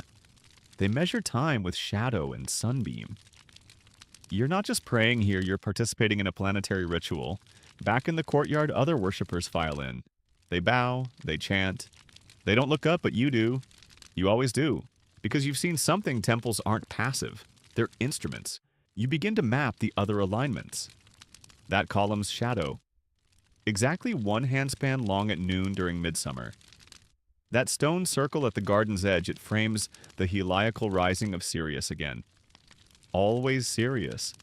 A: They measure time with shadow and sunbeam. You're not just praying here, you're participating in a planetary ritual. Back in the courtyard, other worshippers file in. They bow, they chant. They don't look up, but you do. You always do. Because you've seen something temples aren't passive. They're instruments. You begin to map the other alignments. That column's shadow. Exactly one handspan long at noon during midsummer. That stone circle at the garden's edge, it frames the heliacal rising of Sirius again. Always Sirius.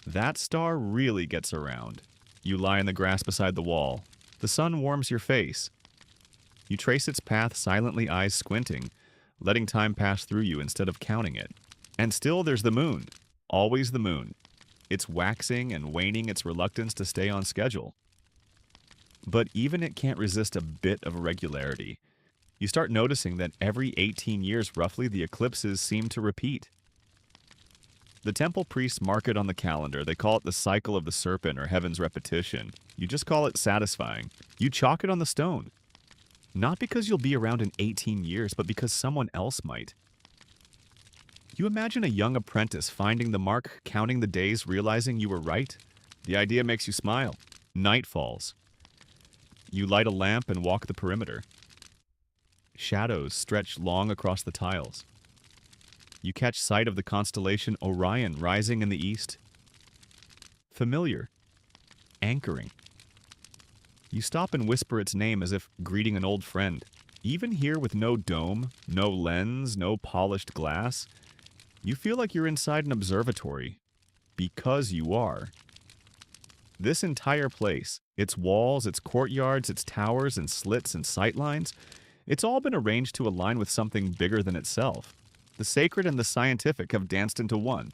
A: That star really gets around. You lie in the grass beside the wall. The sun warms your face. You trace its path silently, eyes squinting, letting time pass through you instead of counting it. And still there's the moon. Always the moon. It's waxing and waning its reluctance to stay on schedule. But even it can't resist a bit of irregularity. You start noticing that every 18 years roughly the eclipses seem to repeat. The temple priests mark it on the calendar. They call it the cycle of the serpent or heaven's repetition. You just call it satisfying. You chalk it on the stone. Not because you'll be around in 18 years, but because someone else might. You imagine a young apprentice finding the mark, counting the days, realizing you were right. The idea makes you smile. Night falls. You light a lamp and walk the perimeter. Shadows stretch long across the tiles. You catch sight of the constellation Orion rising in the east. Familiar. Anchoring. You stop and whisper its name as if greeting an old friend. Even here with no dome, no lens, no polished glass, you feel like you're inside an observatory. Because you are. This entire place, its walls, its courtyards, its towers and slits and sightlines, it's all been arranged to align with something bigger than itself. The sacred and the scientific have danced into one.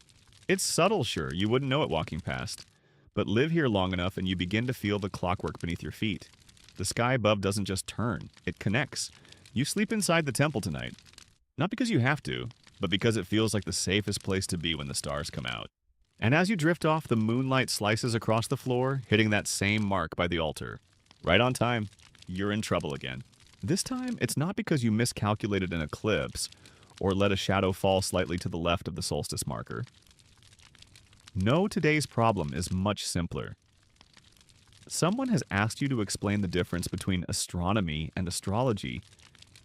A: It's subtle, sure, you wouldn't know it walking past. But live here long enough and you begin to feel the clockwork beneath your feet. The sky above doesn't just turn, it connects. You sleep inside the temple tonight. Not because you have to, but because it feels like the safest place to be when the stars come out. And as you drift off, the moonlight slices across the floor, hitting that same mark by the altar. Right on time, you're in trouble again. This time, it's not because you miscalculated an eclipse, or let a shadow fall slightly to the left of the solstice marker. No, today's problem is much simpler. Someone has asked you to explain the difference between astronomy and astrology,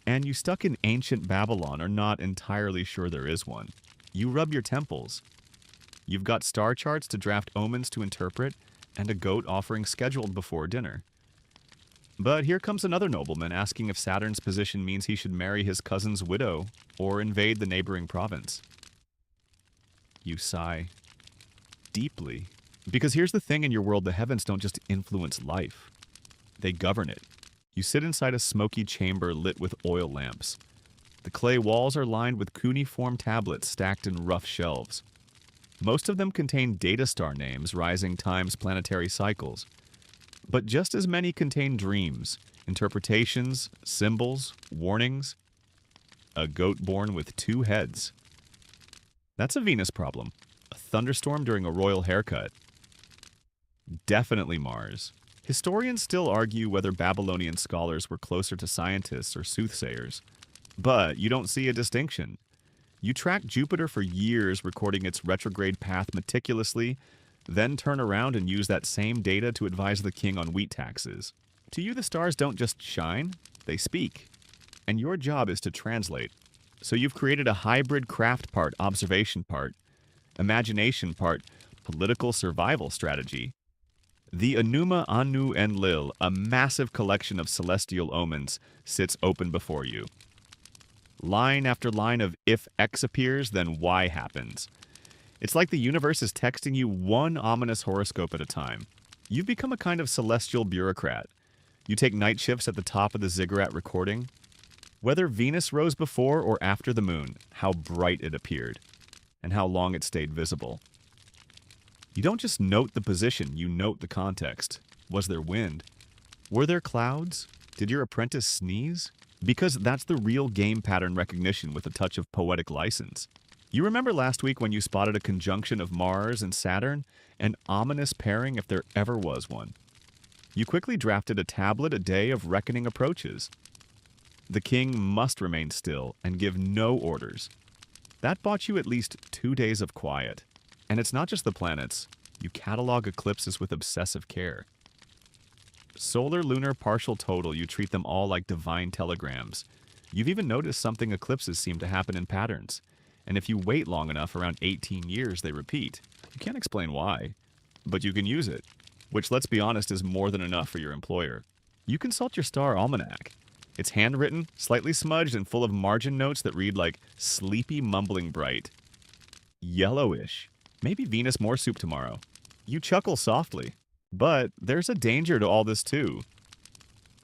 A: and you stuck in ancient Babylon are not entirely sure there is one. You rub your temples. You've got star charts to draft omens to interpret, and a goat offering scheduled before dinner. But here comes another nobleman asking if Saturn's position means he should marry his cousin's widow or invade the neighboring province. You sigh. Deeply. Because here's the thing in your world, the heavens don't just influence life. They govern it. You sit inside a smoky chamber lit with oil lamps. The clay walls are lined with cuneiform tablets stacked in rough shelves. Most of them contain data star names, rising times, planetary cycles. But just as many contain dreams, interpretations, symbols, warnings. A goat born with 2 heads. That's a Venus problem. A thunderstorm during a royal haircut. Definitely Mars. Historians still argue whether Babylonian scholars were closer to scientists or soothsayers. But you don't see a distinction. You track Jupiter for years, recording its retrograde path meticulously, then turn around and use that same data to advise the king on wheat taxes. To you, the stars don't just shine, they speak. And your job is to translate. So you've created a hybrid craft part, observation part, imagination part, political survival strategy. The Enuma Anu Enlil, a massive collection of celestial omens, sits open before you. Line after line of if X appears, then Y happens. It's like the universe is texting you one ominous horoscope at a time. You've become a kind of celestial bureaucrat. You take night shifts at the top of the ziggurat recording. Whether Venus rose before or after the moon, how bright it appeared, and how long it stayed visible. You don't just note the position, you note the context. Was there wind? Were there clouds? Did your apprentice sneeze? Because that's the real game pattern recognition with a touch of poetic license. You remember last week when you spotted a conjunction of Mars and Saturn? An ominous pairing if there ever was one. You quickly drafted a tablet a day of reckoning approaches. The king must remain still and give no orders. That bought you at least 2 days of quiet. And it's not just the planets. You catalog eclipses with obsessive care. Solar, lunar, partial, total, you treat them all like divine telegrams. You've even noticed something eclipses seem to happen in patterns. And if you wait long enough, around 18 years, they repeat. You can't explain why, but you can use it, which, let's be honest, is more than enough for your employer. You consult your star almanac. It's handwritten, slightly smudged, and full of margin notes that read like sleepy mumbling bright. Yellowish. Maybe Venus more soup tomorrow. You chuckle softly. But there's a danger to all this too.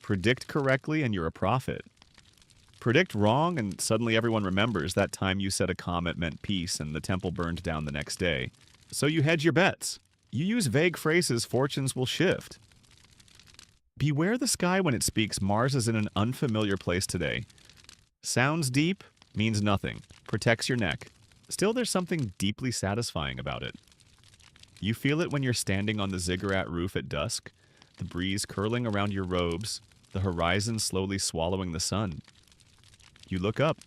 A: Predict correctly and you're a prophet. Predict wrong and suddenly everyone remembers that time you said a comet meant peace and the temple burned down the next day. So you hedge your bets. You use vague phrases, fortunes will shift. Beware the sky when it speaks. Mars is in an unfamiliar place today. Sounds deep, means nothing. Protects your neck. Still, there's something deeply satisfying about it. You feel it when you're standing on the ziggurat roof at dusk, the breeze curling around your robes, the horizon slowly swallowing the sun. You look up.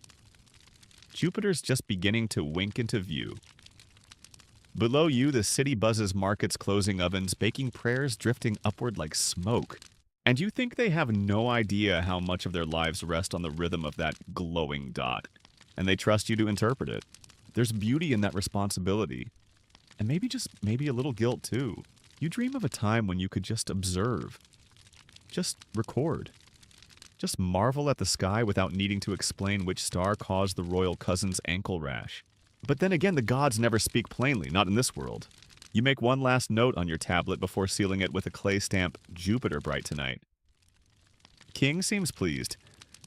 A: Jupiter's just beginning to wink into view. Below you, the city buzzes markets, closing ovens, baking prayers drifting upward like smoke. And you think they have no idea how much of their lives rest on the rhythm of that glowing dot. And they trust you to interpret it. There's beauty in that responsibility. And maybe a little guilt too. You dream of a time when you could just observe. Just record. Just marvel at the sky without needing to explain which star caused the royal cousin's ankle rash. But then again, the gods never speak plainly, not in this world. You make one last note on your tablet before sealing it with a clay stamp, Jupiter bright tonight. King seems pleased.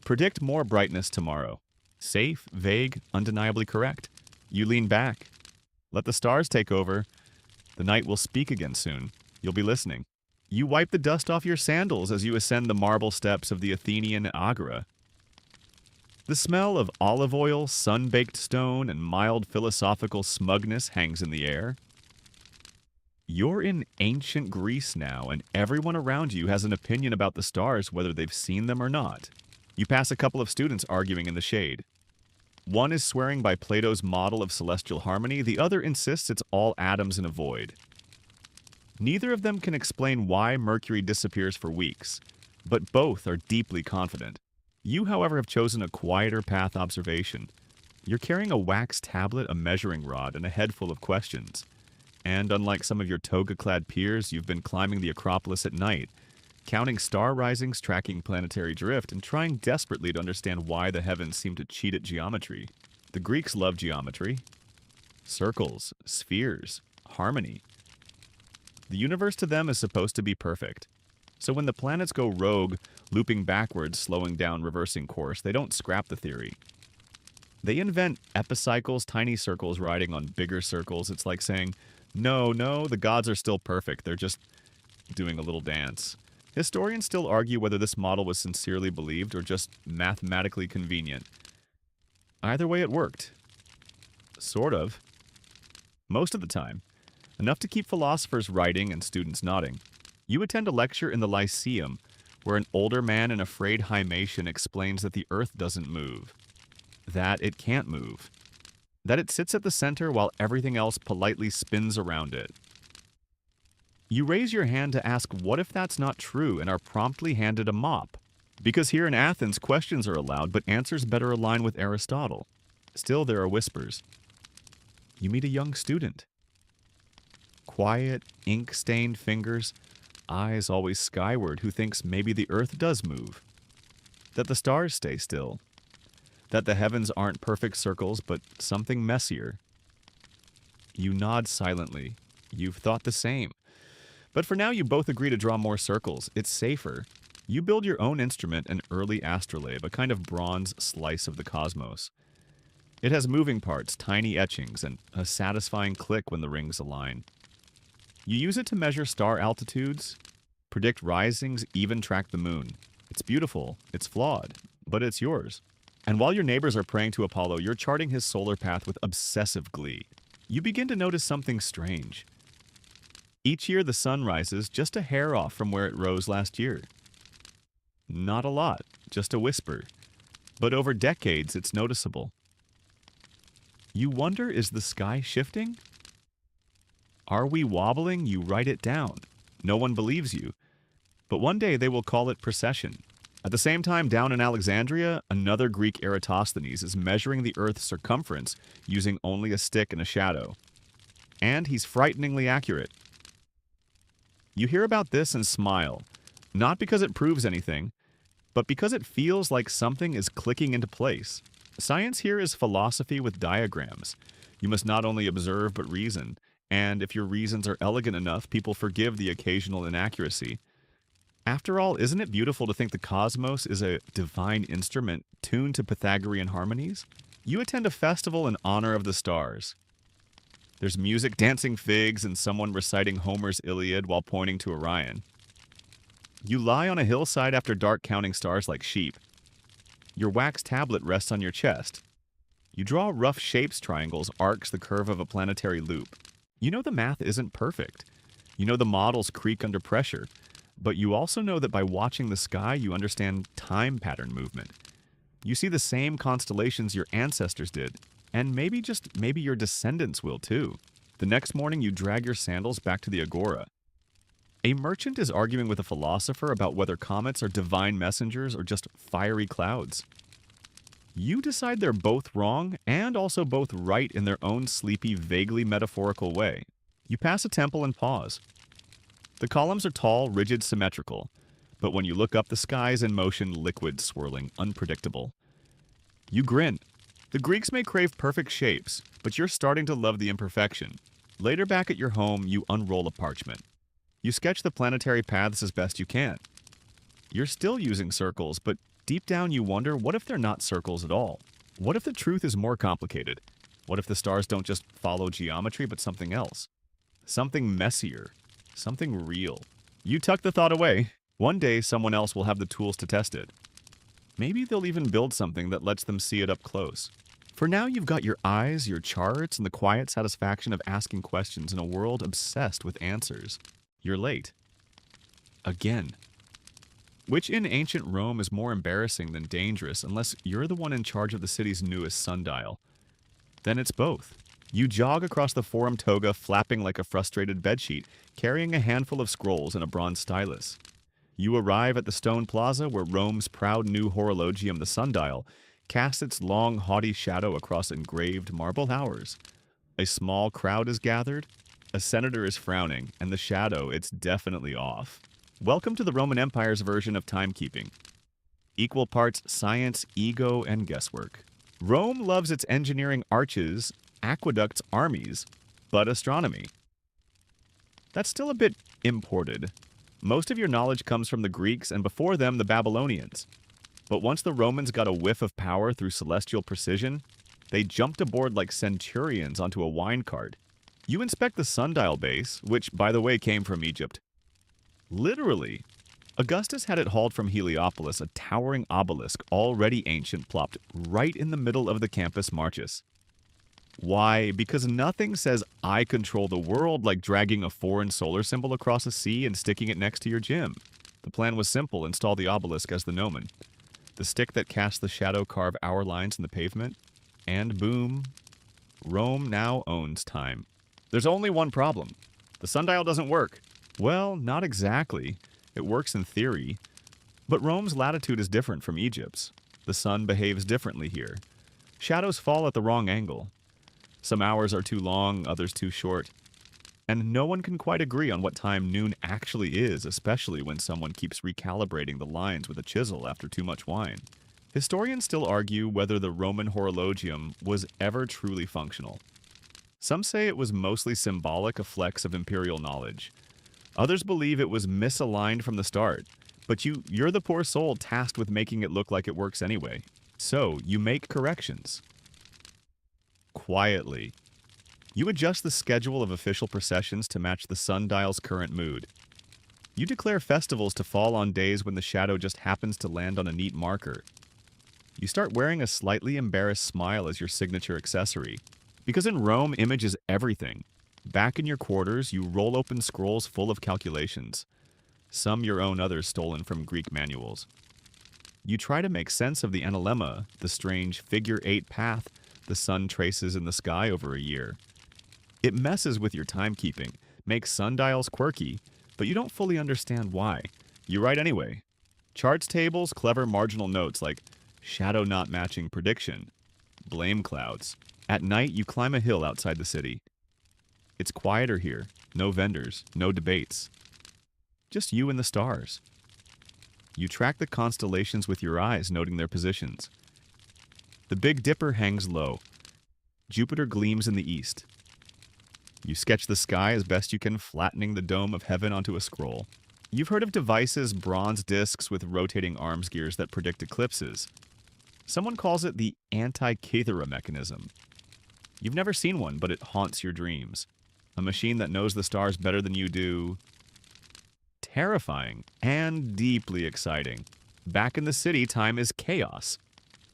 A: Predict more brightness tomorrow. Safe, vague, undeniably correct. You lean back. Let the stars take over. The night will speak again soon. You'll be listening. You wipe the dust off your sandals as you ascend the marble steps of the Athenian agora. The smell of olive oil, sun-baked stone, and mild philosophical smugness hangs in the air. You're in ancient Greece now, and everyone around you has an opinion about the stars, whether they've seen them or not. You pass a couple of students arguing in the shade. One is swearing by Plato's model of celestial harmony, the other insists it's all atoms in a void. Neither of them can explain why Mercury disappears for weeks, but both are deeply confident. You, however, have chosen a quieter path observation. You're carrying a wax tablet, a measuring rod, and a head full of questions. And unlike some of your toga-clad peers, you've been climbing the Acropolis at night, counting star risings, tracking planetary drift, and trying desperately to understand why the heavens seem to cheat at geometry. The Greeks loved geometry. Circles, spheres, harmony. The universe to them is supposed to be perfect. So when the planets go rogue, looping backwards, slowing down, reversing course, they don't scrap the theory. They invent epicycles, tiny circles riding on bigger circles. It's like saying, no, the gods are still perfect. They're just doing a little dance. Historians still argue whether this model was sincerely believed or just mathematically convenient. Either way, it worked. Sort of. Most of the time. Enough to keep philosophers writing and students nodding. You attend a lecture in the Lyceum, where an older man in a frayed hymation explains that the earth doesn't move. That it can't move. that it sits at the center while everything else politely spins around it. You raise your hand to ask what if that's not true and are promptly handed a mop. Because here in Athens, questions are allowed, but answers better align with Aristotle. Still, there are whispers. You meet a young student. Quiet, ink-stained fingers, eyes always skyward, who thinks maybe the earth does move, that the stars stay still, that the heavens aren't perfect circles, but something messier. You nod silently. You've thought the same. But for now, you both agree to draw more circles. It's safer. You build your own instrument, an early astrolabe, a kind of bronze slice of the cosmos. It has moving parts, tiny etchings, and a satisfying click when the rings align. You use it to measure star altitudes, predict risings, even track the moon. It's beautiful, it's flawed, but it's yours. And while your neighbors are praying to Apollo, you're charting his solar path with obsessive glee. You begin to notice something strange. Each year the sun rises just a hair off from where it rose last year. Not a lot, just a whisper. But over decades it's noticeable. You wonder, is the sky shifting? Are we wobbling? You write it down. No one believes you. But one day they will call it precession. At the same time, down in Alexandria, another Greek Eratosthenes is measuring the Earth's circumference using only a stick and a shadow. And he's frighteningly accurate. You hear about this and smile, not because it proves anything, but because it feels like something is clicking into place. Science here is philosophy with diagrams. You must not only observe but reason, and if your reasons are elegant enough, people forgive the occasional inaccuracy. After all, isn't it beautiful to think the cosmos is a divine instrument tuned to Pythagorean harmonies? You attend a festival in honor of the stars. There's music, dancing figs, and someone reciting Homer's Iliad while pointing to Orion. You lie on a hillside after dark counting stars like sheep. Your wax tablet rests on your chest. You draw rough shapes, triangles, arcs, the curve of a planetary loop. You know the math isn't perfect. You know the models creak under pressure. But you also know that by watching the sky, you understand time pattern movement. You see the same constellations your ancestors did. And maybe, just maybe, your descendants will too. The next morning, you drag your sandals back to the agora. A merchant is arguing with a philosopher about whether comets are divine messengers or just fiery clouds. You decide they're both wrong and also both right in their own sleepy, vaguely metaphorical way. You pass a temple and pause. The columns are tall, rigid, symmetrical. But when you look up, the sky is in motion, liquid, swirling, unpredictable. You grin. The Greeks may crave perfect shapes, but you're starting to love the imperfection. Later back at your home, you unroll a parchment. You sketch the planetary paths as best you can. You're still using circles, but deep down you wonder, what if they're not circles at all? What if the truth is more complicated? What if the stars don't just follow geometry, but something else? Something messier. Something real. You tuck the thought away. One day, someone else will have the tools to test it. Maybe they'll even build something that lets them see it up close. For now, you've got your eyes, your charts, and the quiet satisfaction of asking questions in a world obsessed with answers. You're late. Again. Which in ancient Rome is more embarrassing than dangerous unless you're the one in charge of the city's newest sundial? Then it's both. You jog across the Forum Toga, flapping like a frustrated bedsheet, carrying a handful of scrolls and a bronze stylus. You arrive at the stone plaza where Rome's proud new horologium, the sundial, casts its long, haughty shadow across engraved marble hours. A small crowd is gathered, a senator is frowning, and the shadow, it's definitely off. Welcome to the Roman Empire's version of timekeeping. Equal parts science, ego, and guesswork. Rome loves its engineering arches, aqueducts, armies, but astronomy. That's still a bit imported. Most of your knowledge comes from the Greeks and before them the Babylonians. But once the Romans got a whiff of power through celestial precision, they jumped aboard like centurions onto a wine cart. You inspect the sundial base, which, by the way, came from Egypt. Literally. Augustus had it hauled from Heliopolis, a towering obelisk, already ancient, plopped right in the middle of the campus Martius. Why? Because nothing says I control the world like dragging a foreign solar symbol across a sea and sticking it next to your gym. The plan was simple: install the obelisk as the gnomon. The stick that casts the shadow carve hour lines in the pavement, and boom, Rome now owns time. There's only one problem. The sundial doesn't work. Well, not exactly. It works in theory. But Rome's latitude is different from Egypt's. The sun behaves differently here. Shadows fall at the wrong angle. Some hours are too long, others too short. And no one can quite agree on what time noon actually is, especially when someone keeps recalibrating the lines with a chisel after too much wine. Historians still argue whether the Roman horologium was ever truly functional. Some say it was mostly symbolic, a flex of imperial knowledge. Others believe it was misaligned from the start, but you're the poor soul tasked with making it look like it works anyway. So, you make corrections. Quietly. You adjust the schedule of official processions to match the sundial's current mood. You declare festivals to fall on days when the shadow just happens to land on a neat marker. You start wearing a slightly embarrassed smile as your signature accessory. Because in Rome, image is everything. Back in your quarters, you roll open scrolls full of calculations. Some your own, others stolen from Greek manuals. You try to make sense of the analemma, the strange figure-8 path the sun traces in the sky over a year. It messes with your timekeeping, makes sundials quirky, but you don't fully understand why. You write anyway. Charts tables, clever marginal notes like shadow not matching prediction, blame clouds. At night, you climb a hill outside the city. It's quieter here, no vendors, no debates. Just you and the stars. You track the constellations with your eyes, noting their positions. The Big Dipper hangs low. Jupiter gleams in the east. You sketch the sky as best you can, flattening the dome of heaven onto a scroll. You've heard of devices, bronze discs with rotating arms gears that predict eclipses. Someone calls it the Antikythera mechanism. You've never seen one, but it haunts your dreams. A machine that knows the stars better than you do. Terrifying and deeply exciting. Back in the city, time is chaos.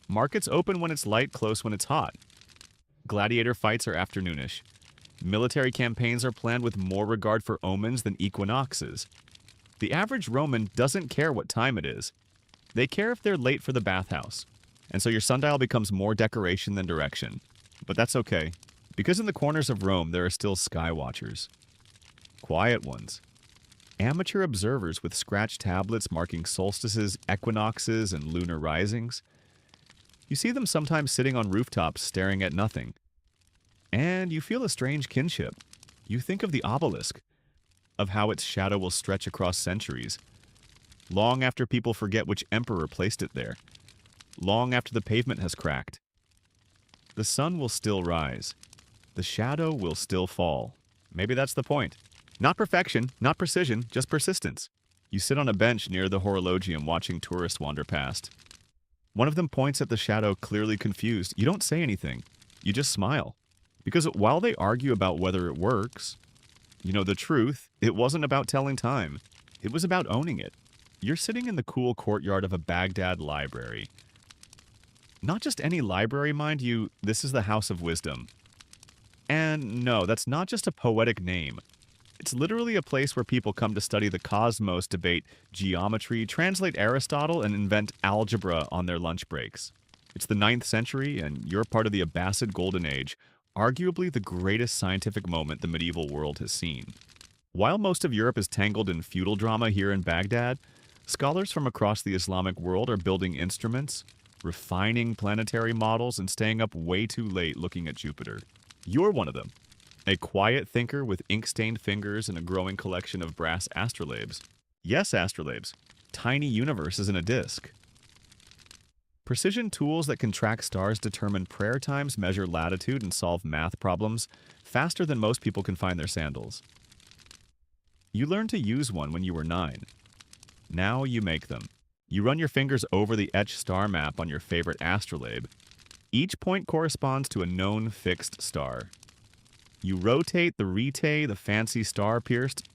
A: Markets open when it's light, close when it's hot. Gladiator fights are afternoonish. Military campaigns are planned with more regard for omens than equinoxes. The average Roman doesn't care what time it is. They care if they're late for the bathhouse. And so your sundial becomes more decoration than direction. But that's okay, because in the corners of Rome there are still sky watchers. Quiet ones. Amateur observers with scratched tablets marking solstices, equinoxes, and lunar risings. You see them sometimes sitting on rooftops staring at nothing. And you feel a strange kinship. You think of the obelisk, of how its shadow will stretch across centuries, long after people forget which emperor placed it there, long after the pavement has cracked. The sun will still rise. The shadow will still fall. Maybe that's the point. Not perfection, not precision, just persistence. You sit on a bench near the horologium watching tourists wander past. One of them points at the shadow, clearly confused. You don't say anything. You just smile. Because while they argue about whether it works, you know the truth, it wasn't about telling time. It was about owning it. You're sitting in the cool courtyard of a Baghdad library. Not just any library, mind you, this is the House of Wisdom. And no, that's not just a poetic name. It's literally a place where people come to study the cosmos, debate geometry, translate Aristotle, and invent algebra on their lunch breaks. It's the 9th century, and you're part of the Abbasid Golden Age, arguably the greatest scientific moment the medieval world has seen. While most of Europe is tangled in feudal drama here in Baghdad, scholars from across the Islamic world are building instruments, refining planetary models, and staying up way too late looking at Jupiter. You're one of them. A quiet thinker with ink-stained fingers and a growing collection of brass astrolabes. Yes, astrolabes. Tiny universes in a disk. Precision tools that can track stars determine prayer times, measure latitude, and solve math problems faster than most people can find their sandals. You learned to use one when you were 9. Now you make them. You run your fingers over the etched star map on your favorite astrolabe. Each point corresponds to a known fixed star. You rotate the rete, the fancy star-pierced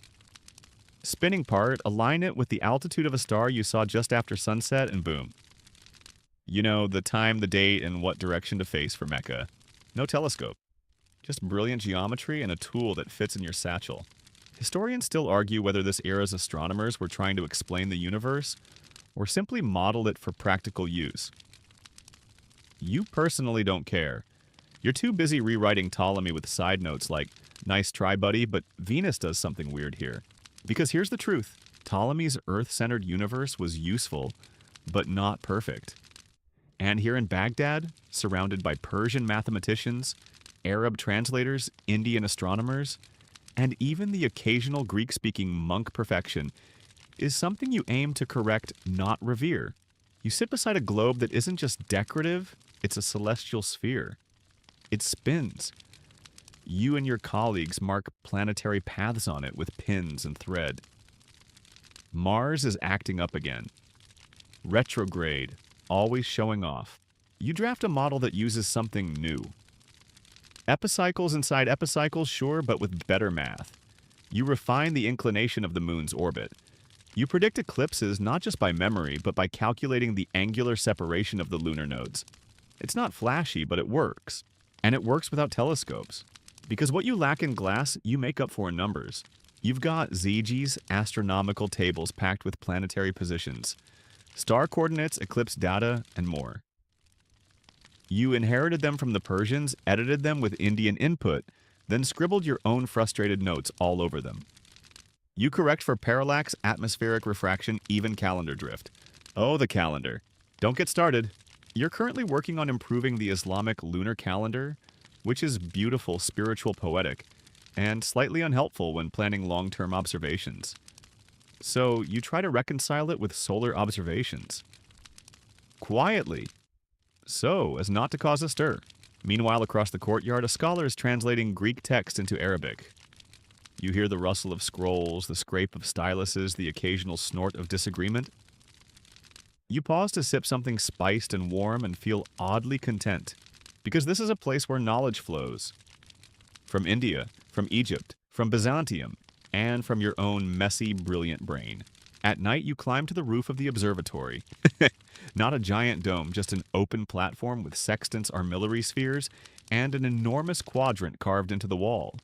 A: spinning part, align it with the altitude of a star you saw just after sunset, and boom. You know, the time, the date, and what direction to face for Mecca. No telescope. Just brilliant geometry and a tool that fits in your satchel. Historians still argue whether this era's astronomers were trying to explain the universe or simply model it for practical use. You personally don't care. You're too busy rewriting Ptolemy with side notes like, nice try, buddy, but Venus does something weird here. Because here's the truth. Ptolemy's Earth-centered universe was useful, but not perfect. And here in Baghdad, surrounded by Persian mathematicians, Arab translators, Indian astronomers, and even the occasional Greek-speaking monk perfection, is something you aim to correct, not revere. You sit beside a globe that isn't just decorative, it's a celestial sphere. It spins. You and your colleagues mark planetary paths on it with pins and thread. Mars is acting up again. Retrograde, always showing off. You draft a model that uses something new. Epicycles inside epicycles, sure, but with better math. You refine the inclination of the moon's orbit. You predict eclipses not just by memory, but by calculating the angular separation of the lunar nodes. It's not flashy, but it works. And it works without telescopes. Because what you lack in glass, you make up for in numbers. You've got ZG's astronomical tables packed with planetary positions, star coordinates, eclipse data, and more. You inherited them from the Persians, edited them with Indian input, then scribbled your own frustrated notes all over them. You correct for parallax, atmospheric refraction, even calendar drift. Oh, the calendar. Don't get started. You're currently working on improving the Islamic lunar calendar, which is beautiful, spiritual, poetic, and slightly unhelpful when planning long-term observations. So you try to reconcile it with solar observations. Quietly, so as not to cause a stir. Meanwhile, across the courtyard, a scholar is translating Greek text into Arabic. You hear the rustle of scrolls, the scrape of styluses, the occasional snort of disagreement. You pause to sip something spiced and warm and feel oddly content, because this is a place where knowledge flows. From India, from Egypt, from Byzantium, and from your own messy, brilliant brain. At night, you climb to the roof of the observatory. Not a giant dome, just an open platform with sextants armillary spheres and an enormous quadrant carved into the wall.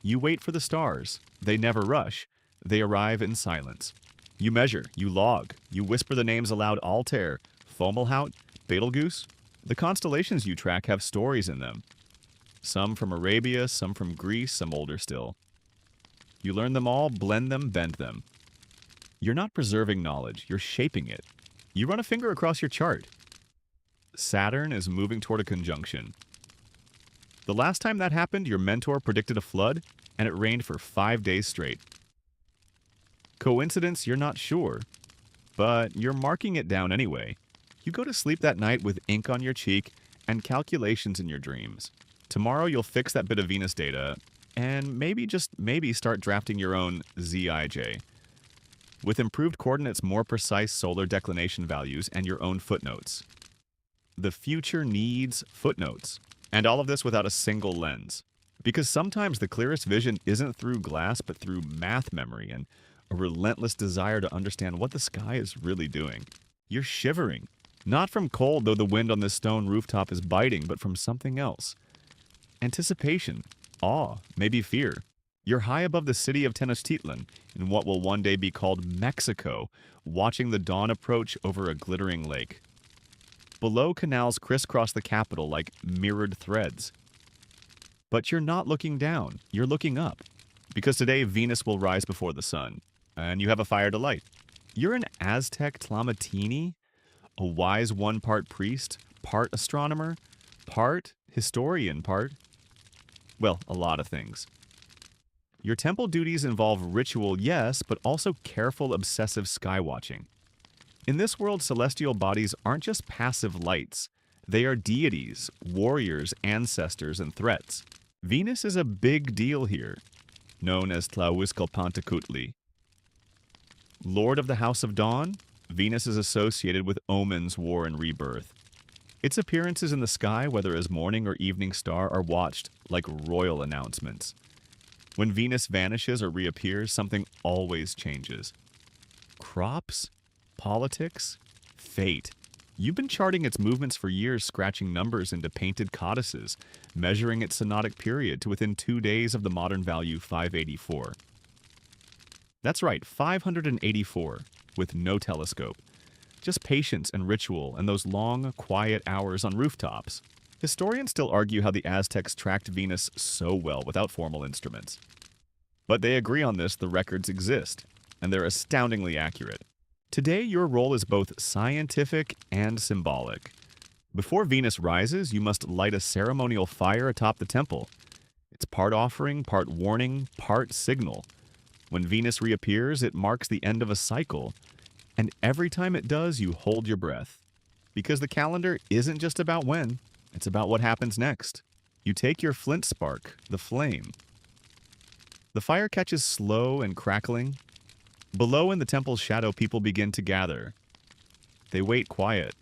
A: You wait for the stars. They never rush. They arrive in silence. You measure, you log, you whisper the names aloud: Altair, Fomalhaut, Betelgeuse. The constellations you track have stories in them. Some from Arabia, some from Greece, some older still. You learn them all, blend them, bend them. You're not preserving knowledge, you're shaping it. You run a finger across your chart. Saturn is moving toward a conjunction. The last time that happened, your mentor predicted a flood, and it rained for 5 days straight. Coincidence, you're not sure, but you're marking it down anyway. You go to sleep that night with ink on your cheek and calculations in your dreams. Tomorrow you'll fix that bit of Venus data, and maybe, just maybe, start drafting your own ZIJ. With improved coordinates, more precise solar declination values, and your own footnotes. The future needs footnotes. And all of this without a single lens. Because sometimes the clearest vision isn't through glass, but through math memory and a relentless desire to understand what the sky is really doing. You're shivering. Not from cold, though the wind on this stone rooftop is biting, but from something else. Anticipation, awe, maybe fear. You're high above the city of Tenochtitlan, in what will one day be called Mexico, watching the dawn approach over a glittering lake. Below, canals crisscross the capital like mirrored threads. But you're not looking down, you're looking up. Because today Venus will rise before the sun, and you have a fire to light. You're an Aztec Tlamatini, a wise one part priest, part astronomer, part historian, well, a lot of things. Your temple duties involve ritual, yes, but also careful, obsessive skywatching. In this world, celestial bodies aren't just passive lights. They are deities, warriors, ancestors, and threats. Venus is a big deal here, known as Tlahuizcalpantecutli. Lord of the House of Dawn, Venus is associated with omens, war, and rebirth. Its appearances in the sky, whether as morning or evening star, are watched like royal announcements. When Venus vanishes or reappears, something always changes. Crops? Politics? Fate. You've been charting its movements for years, scratching numbers into painted codices, measuring its synodic period to within 2 days of the modern value 584. That's right, 584, with no telescope. Just patience and ritual and those long, quiet hours on rooftops. Historians still argue how the Aztecs tracked Venus so well without formal instruments. But they agree on this: the records exist, and they're astoundingly accurate. Today, your role is both scientific and symbolic. Before Venus rises, you must light a ceremonial fire atop the temple. It's part offering, part warning, part signal. When Venus reappears, it marks the end of a cycle, and every time it does, you hold your breath. Because the calendar isn't just about when, it's about what happens next. You take your flint spark, the flame. The fire catches slow and crackling. Below in the temple's shadow, people begin to gather. They wait quiet,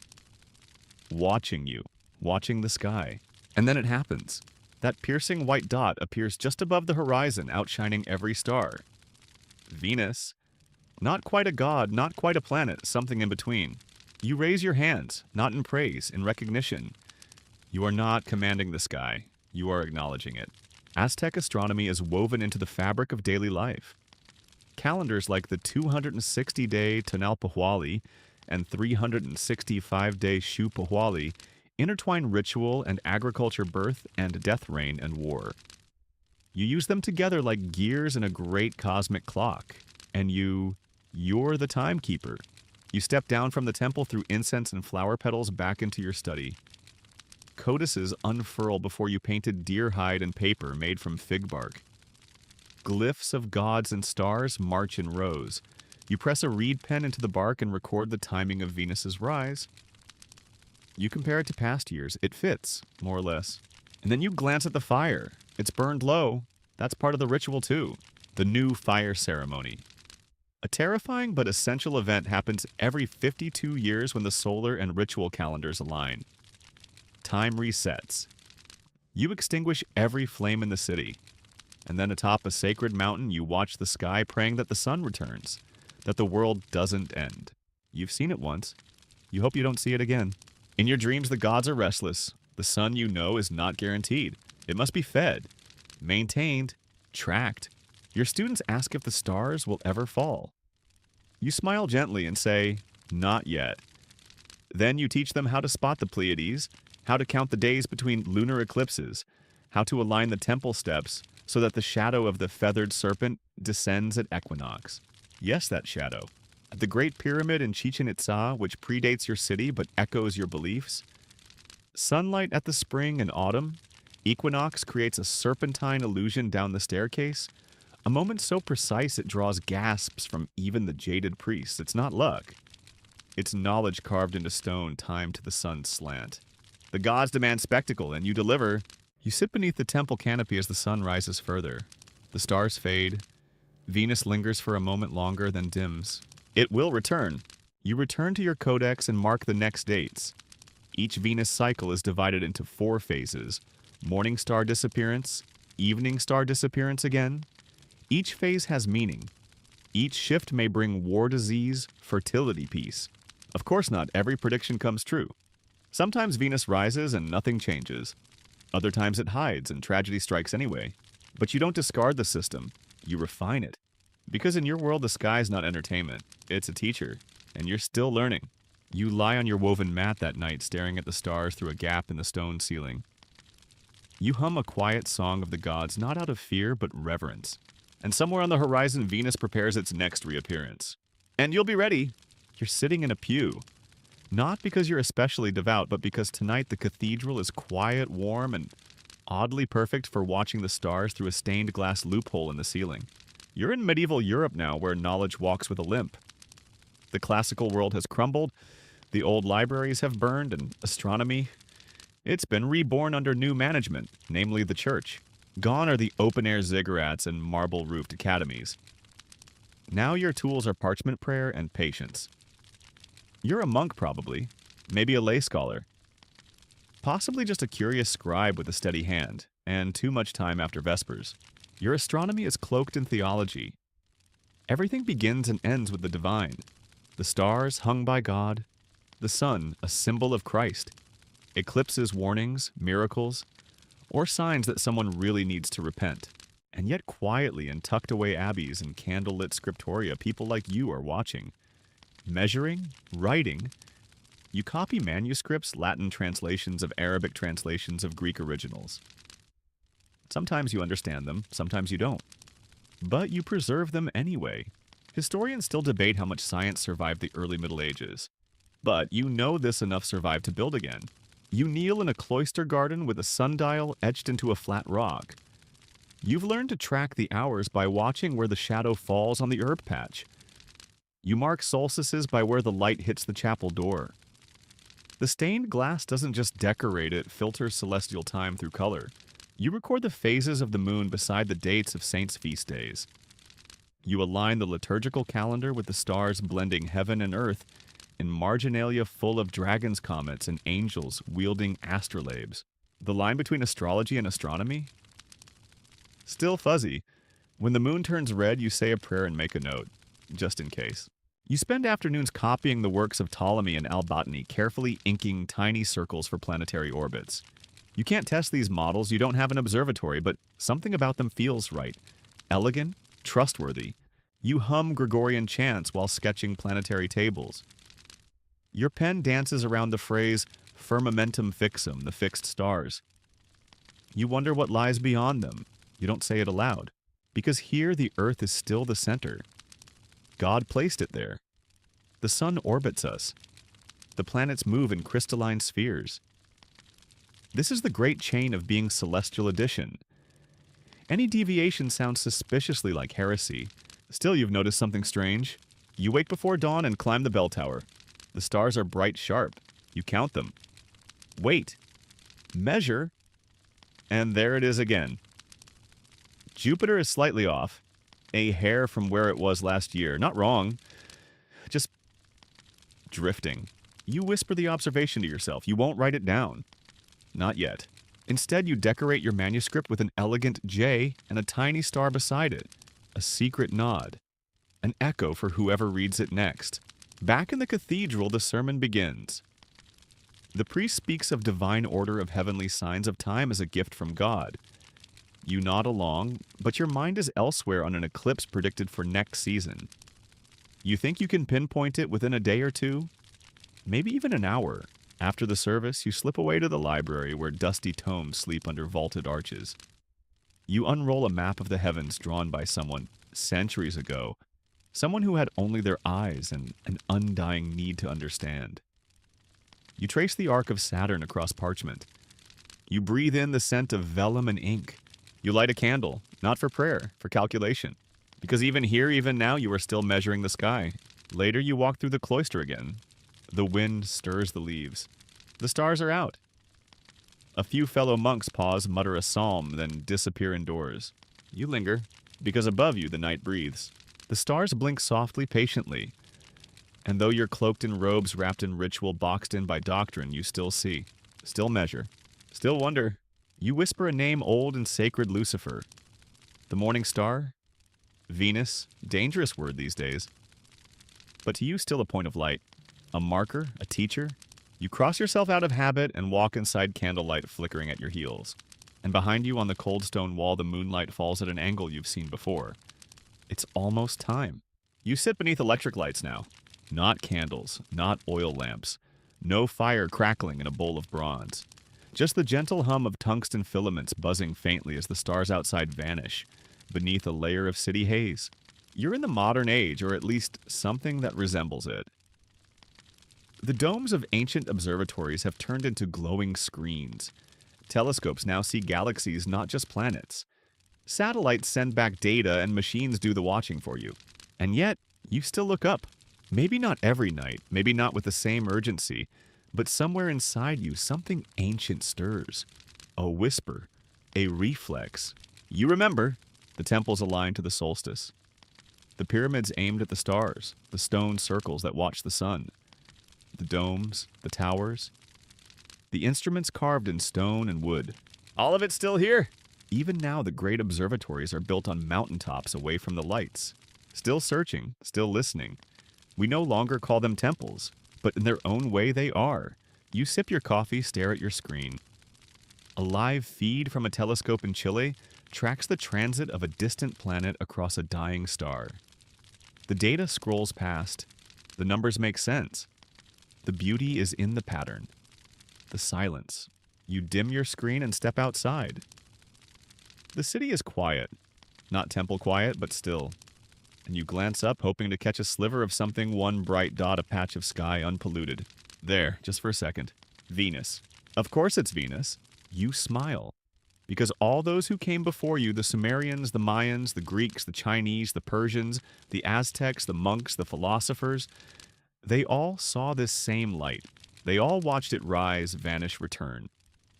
A: watching you, watching the sky. And then it happens. That piercing white dot appears just above the horizon, outshining every star. Venus. Not quite a god, not quite a planet, something in between. You raise your hands, not in praise, in recognition. You are not commanding the sky. You are acknowledging it. Aztec astronomy is woven into the fabric of daily life. Calendars like the 260-day Tonalpohualli and 365-day Xiuhpohualli intertwine ritual and agriculture, birth and death, reign and war. You use them together like gears in a great cosmic clock, and you're the timekeeper. You step down from the temple through incense and flower petals back into your study. Codices unfurl before you painted deer hide and paper made from fig bark. Glyphs of gods and stars march in rows. You press a reed pen into the bark and record the timing of Venus's rise. You compare it to past years. It fits, more or less. And then you glance at the fire. It's burned low. That's part of the ritual too. The new fire ceremony. A terrifying but essential event happens every 52 years when the solar and ritual calendars align. Time resets. You extinguish every flame in the city. And then atop a sacred mountain, you watch the sky, praying that the sun returns, that the world doesn't end. You've seen it once. You hope you don't see it again. In your dreams, the gods are restless. The sun, you know, is not guaranteed. It must be fed, maintained, tracked. Your students ask if the stars will ever fall. You smile gently and say, "Not yet." Then you teach them how to spot the Pleiades, how to count the days between lunar eclipses, how to align the temple steps so that the shadow of the feathered serpent descends at equinox. Yes, that shadow. At the Great Pyramid in Chichen Itza, which predates your city but echoes your beliefs. Sunlight at the spring and autumn. Equinox creates a serpentine illusion down the staircase. A moment so precise it draws gasps from even the jaded priests. It's not luck. It's knowledge carved into stone, timed to the sun's slant. The gods demand spectacle, and you deliver. You sit beneath the temple canopy as the sun rises further. The stars fade. Venus lingers for a moment longer, then dims. It will return. You return to your codex and mark the next dates. Each Venus cycle is divided into 4 phases. Morning star disappearance, evening star disappearance again. Each phase has meaning. Each shift may bring war, disease, fertility, peace. Of course not every prediction comes true. Sometimes Venus rises and nothing changes. Other times it hides and tragedy strikes anyway. But you don't discard the system. You refine it. Because in your world, the sky is not entertainment. It's a teacher. And you're still learning. You lie on your woven mat that night, staring at the stars through a gap in the stone ceiling. You hum a quiet song of the gods, not out of fear, but reverence. And somewhere on the horizon, Venus prepares its next reappearance. And you'll be ready. You're sitting in a pew. Not because you're especially devout, but because tonight the cathedral is quiet, warm, and oddly perfect for watching the stars through a stained glass loophole in the ceiling. You're in medieval Europe now, where knowledge walks with a limp. The classical world has crumbled, the old libraries have burned, and astronomy, it's been reborn under new management, namely the church. Gone are the open-air ziggurats and marble-roofed academies. Now your tools are parchment prayer and patience. You're a monk, probably. Maybe a lay scholar. Possibly just a curious scribe with a steady hand, and too much time after Vespers. Your astronomy is cloaked in theology. Everything begins and ends with the divine. The stars hung by God. The sun, a symbol of Christ. Eclipses, warnings, miracles, or signs that someone really needs to repent. And yet quietly in tucked away abbeys and candlelit scriptoria, people like you are watching. Measuring, writing. You copy manuscripts, Latin translations of Arabic translations of Greek originals. Sometimes you understand them, sometimes you don't. But you preserve them anyway. Historians still debate how much science survived the early Middle Ages. But you know this enough survived to build again. You kneel in a cloister garden with a sundial etched into a flat rock. You've learned to track the hours by watching where the shadow falls on the herb patch. You mark solstices by where the light hits the chapel door. The stained glass doesn't just decorate, it filters celestial time through color. You record the phases of the moon beside the dates of saints' feast days. You align the liturgical calendar with the stars blending heaven and earth in marginalia full of dragons' comets and angels wielding astrolabes. The line between astrology and astronomy? Still fuzzy. When the moon turns red, you say a prayer and make a note, just in case. You spend afternoons copying the works of Ptolemy and Al-Batani, carefully inking tiny circles for planetary orbits. You can't test these models, you don't have an observatory, but something about them feels right. Elegant, trustworthy. You hum Gregorian chants while sketching planetary tables. Your pen dances around the phrase firmamentum fixum, the fixed stars. You wonder what lies beyond them. You don't say it aloud, because here the Earth is still the center. God placed it there. The sun orbits us. The planets move in crystalline spheres. This is the great chain of being celestial addition. Any deviation sounds suspiciously like heresy. Still, you've noticed something strange. You wake before dawn and climb the bell tower. The stars are bright sharp. You count them. Wait. Measure. And there it is again. Jupiter is slightly off, a hair from where it was last year. Not wrong, just drifting. You whisper the observation to yourself. You won't write it down. Not yet. Instead, you decorate your manuscript with an elegant J and a tiny star beside it. A secret nod. An echo for whoever reads it next. Back in the cathedral, the sermon begins. The priest speaks of divine order of heavenly signs of time as a gift from God. You nod along, but your mind is elsewhere on an eclipse predicted for next season. You think you can pinpoint it within a day or two? Maybe even an hour. After the service, you slip away to the library where dusty tomes sleep under vaulted arches. You unroll a map of the heavens drawn by someone centuries ago, someone who had only their eyes and an undying need to understand. You trace the arc of Saturn across parchment. You breathe in the scent of vellum and ink. You light a candle, not for prayer, for calculation. Because even here, even now, you are still measuring the sky. Later, you walk through the cloister again. The wind stirs the leaves. The stars are out. A few fellow monks pause, mutter a psalm, then disappear indoors. You linger, because above you the night breathes. The stars blink softly, patiently. And though you're cloaked in robes wrapped in ritual, boxed in by doctrine, you still see, still measure, still wonder. You whisper a name old and sacred, Lucifer. The morning star? Venus? Dangerous word these days. But to you still a point of light. A marker? A teacher? You cross yourself out of habit and walk inside candlelight flickering at your heels. And behind you on the cold stone wall the moonlight falls at an angle you've seen before. It's almost time. You sit beneath electric lights now. Not candles, not oil lamps. No fire crackling in a bowl of bronze. Just the gentle hum of tungsten filaments buzzing faintly as the stars outside vanish, beneath a layer of city haze. You're in the modern age, or at least something that resembles it. The domes of ancient observatories have turned into glowing screens. Telescopes now see galaxies, not just planets. Satellites send back data and machines do the watching for you. And yet, you still look up. Maybe not every night, maybe not with the same urgency, but somewhere inside you, something ancient stirs. A whisper, a reflex. You remember, the temples aligned to the solstice. The pyramids aimed at the stars, the stone circles that watch the sun. The domes, the towers. The instruments carved in stone and wood. All of it's still here. Even now, the great observatories are built on mountaintops away from the lights. Still searching, still listening. We no longer call them temples, but in their own way they are. You sip your coffee, stare at your screen. A live feed from a telescope in Chile tracks the transit of a distant planet across a dying star. The data scrolls past. The numbers make sense. The beauty is in the pattern, the silence. You dim your screen and step outside. The city is quiet. Not temple quiet, but still. And you glance up, hoping to catch a sliver of something, one bright dot, a patch of sky unpolluted. There, just for a second. Venus. Of course it's Venus. You smile. Because all those who came before you, the Sumerians, the Mayans, the Greeks, the Chinese, the Persians, the Aztecs, the monks, the philosophers, they all saw this same light. They all watched it rise, vanish, return.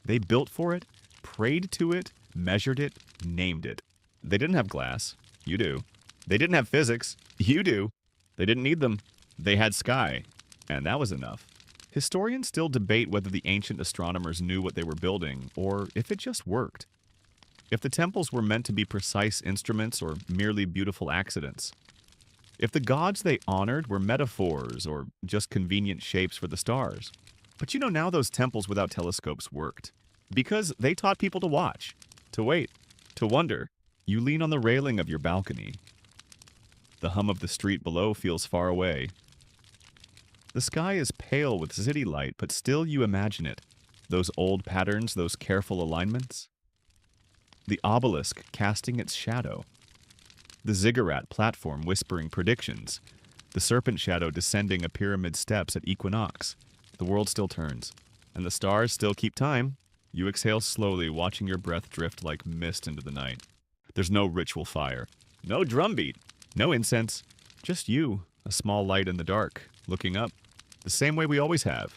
A: They built for it, prayed to it, measured it, named it. They didn't have glass. You do. They didn't have physics. You do. They didn't need them. They had sky. And that was enough. Historians still debate whether the ancient astronomers knew what they were building, or if it just worked. If the temples were meant to be precise instruments or merely beautiful accidents. If the gods they honored were metaphors or just convenient shapes for the stars. But now those temples without telescopes worked. Because they taught people to watch, to wait, to wonder. You lean on the railing of your balcony. The hum of the street below feels far away. The sky is pale with city light, but still you imagine it. Those old patterns, those careful alignments. The obelisk casting its shadow. The ziggurat platform whispering predictions. The serpent shadow descending a pyramid steps at equinox. The world still turns, and the stars still keep time. You exhale slowly, watching your breath drift like mist into the night. There's no ritual fire, no drumbeat, no incense. Just you, a small light in the dark, looking up. The same way we always have.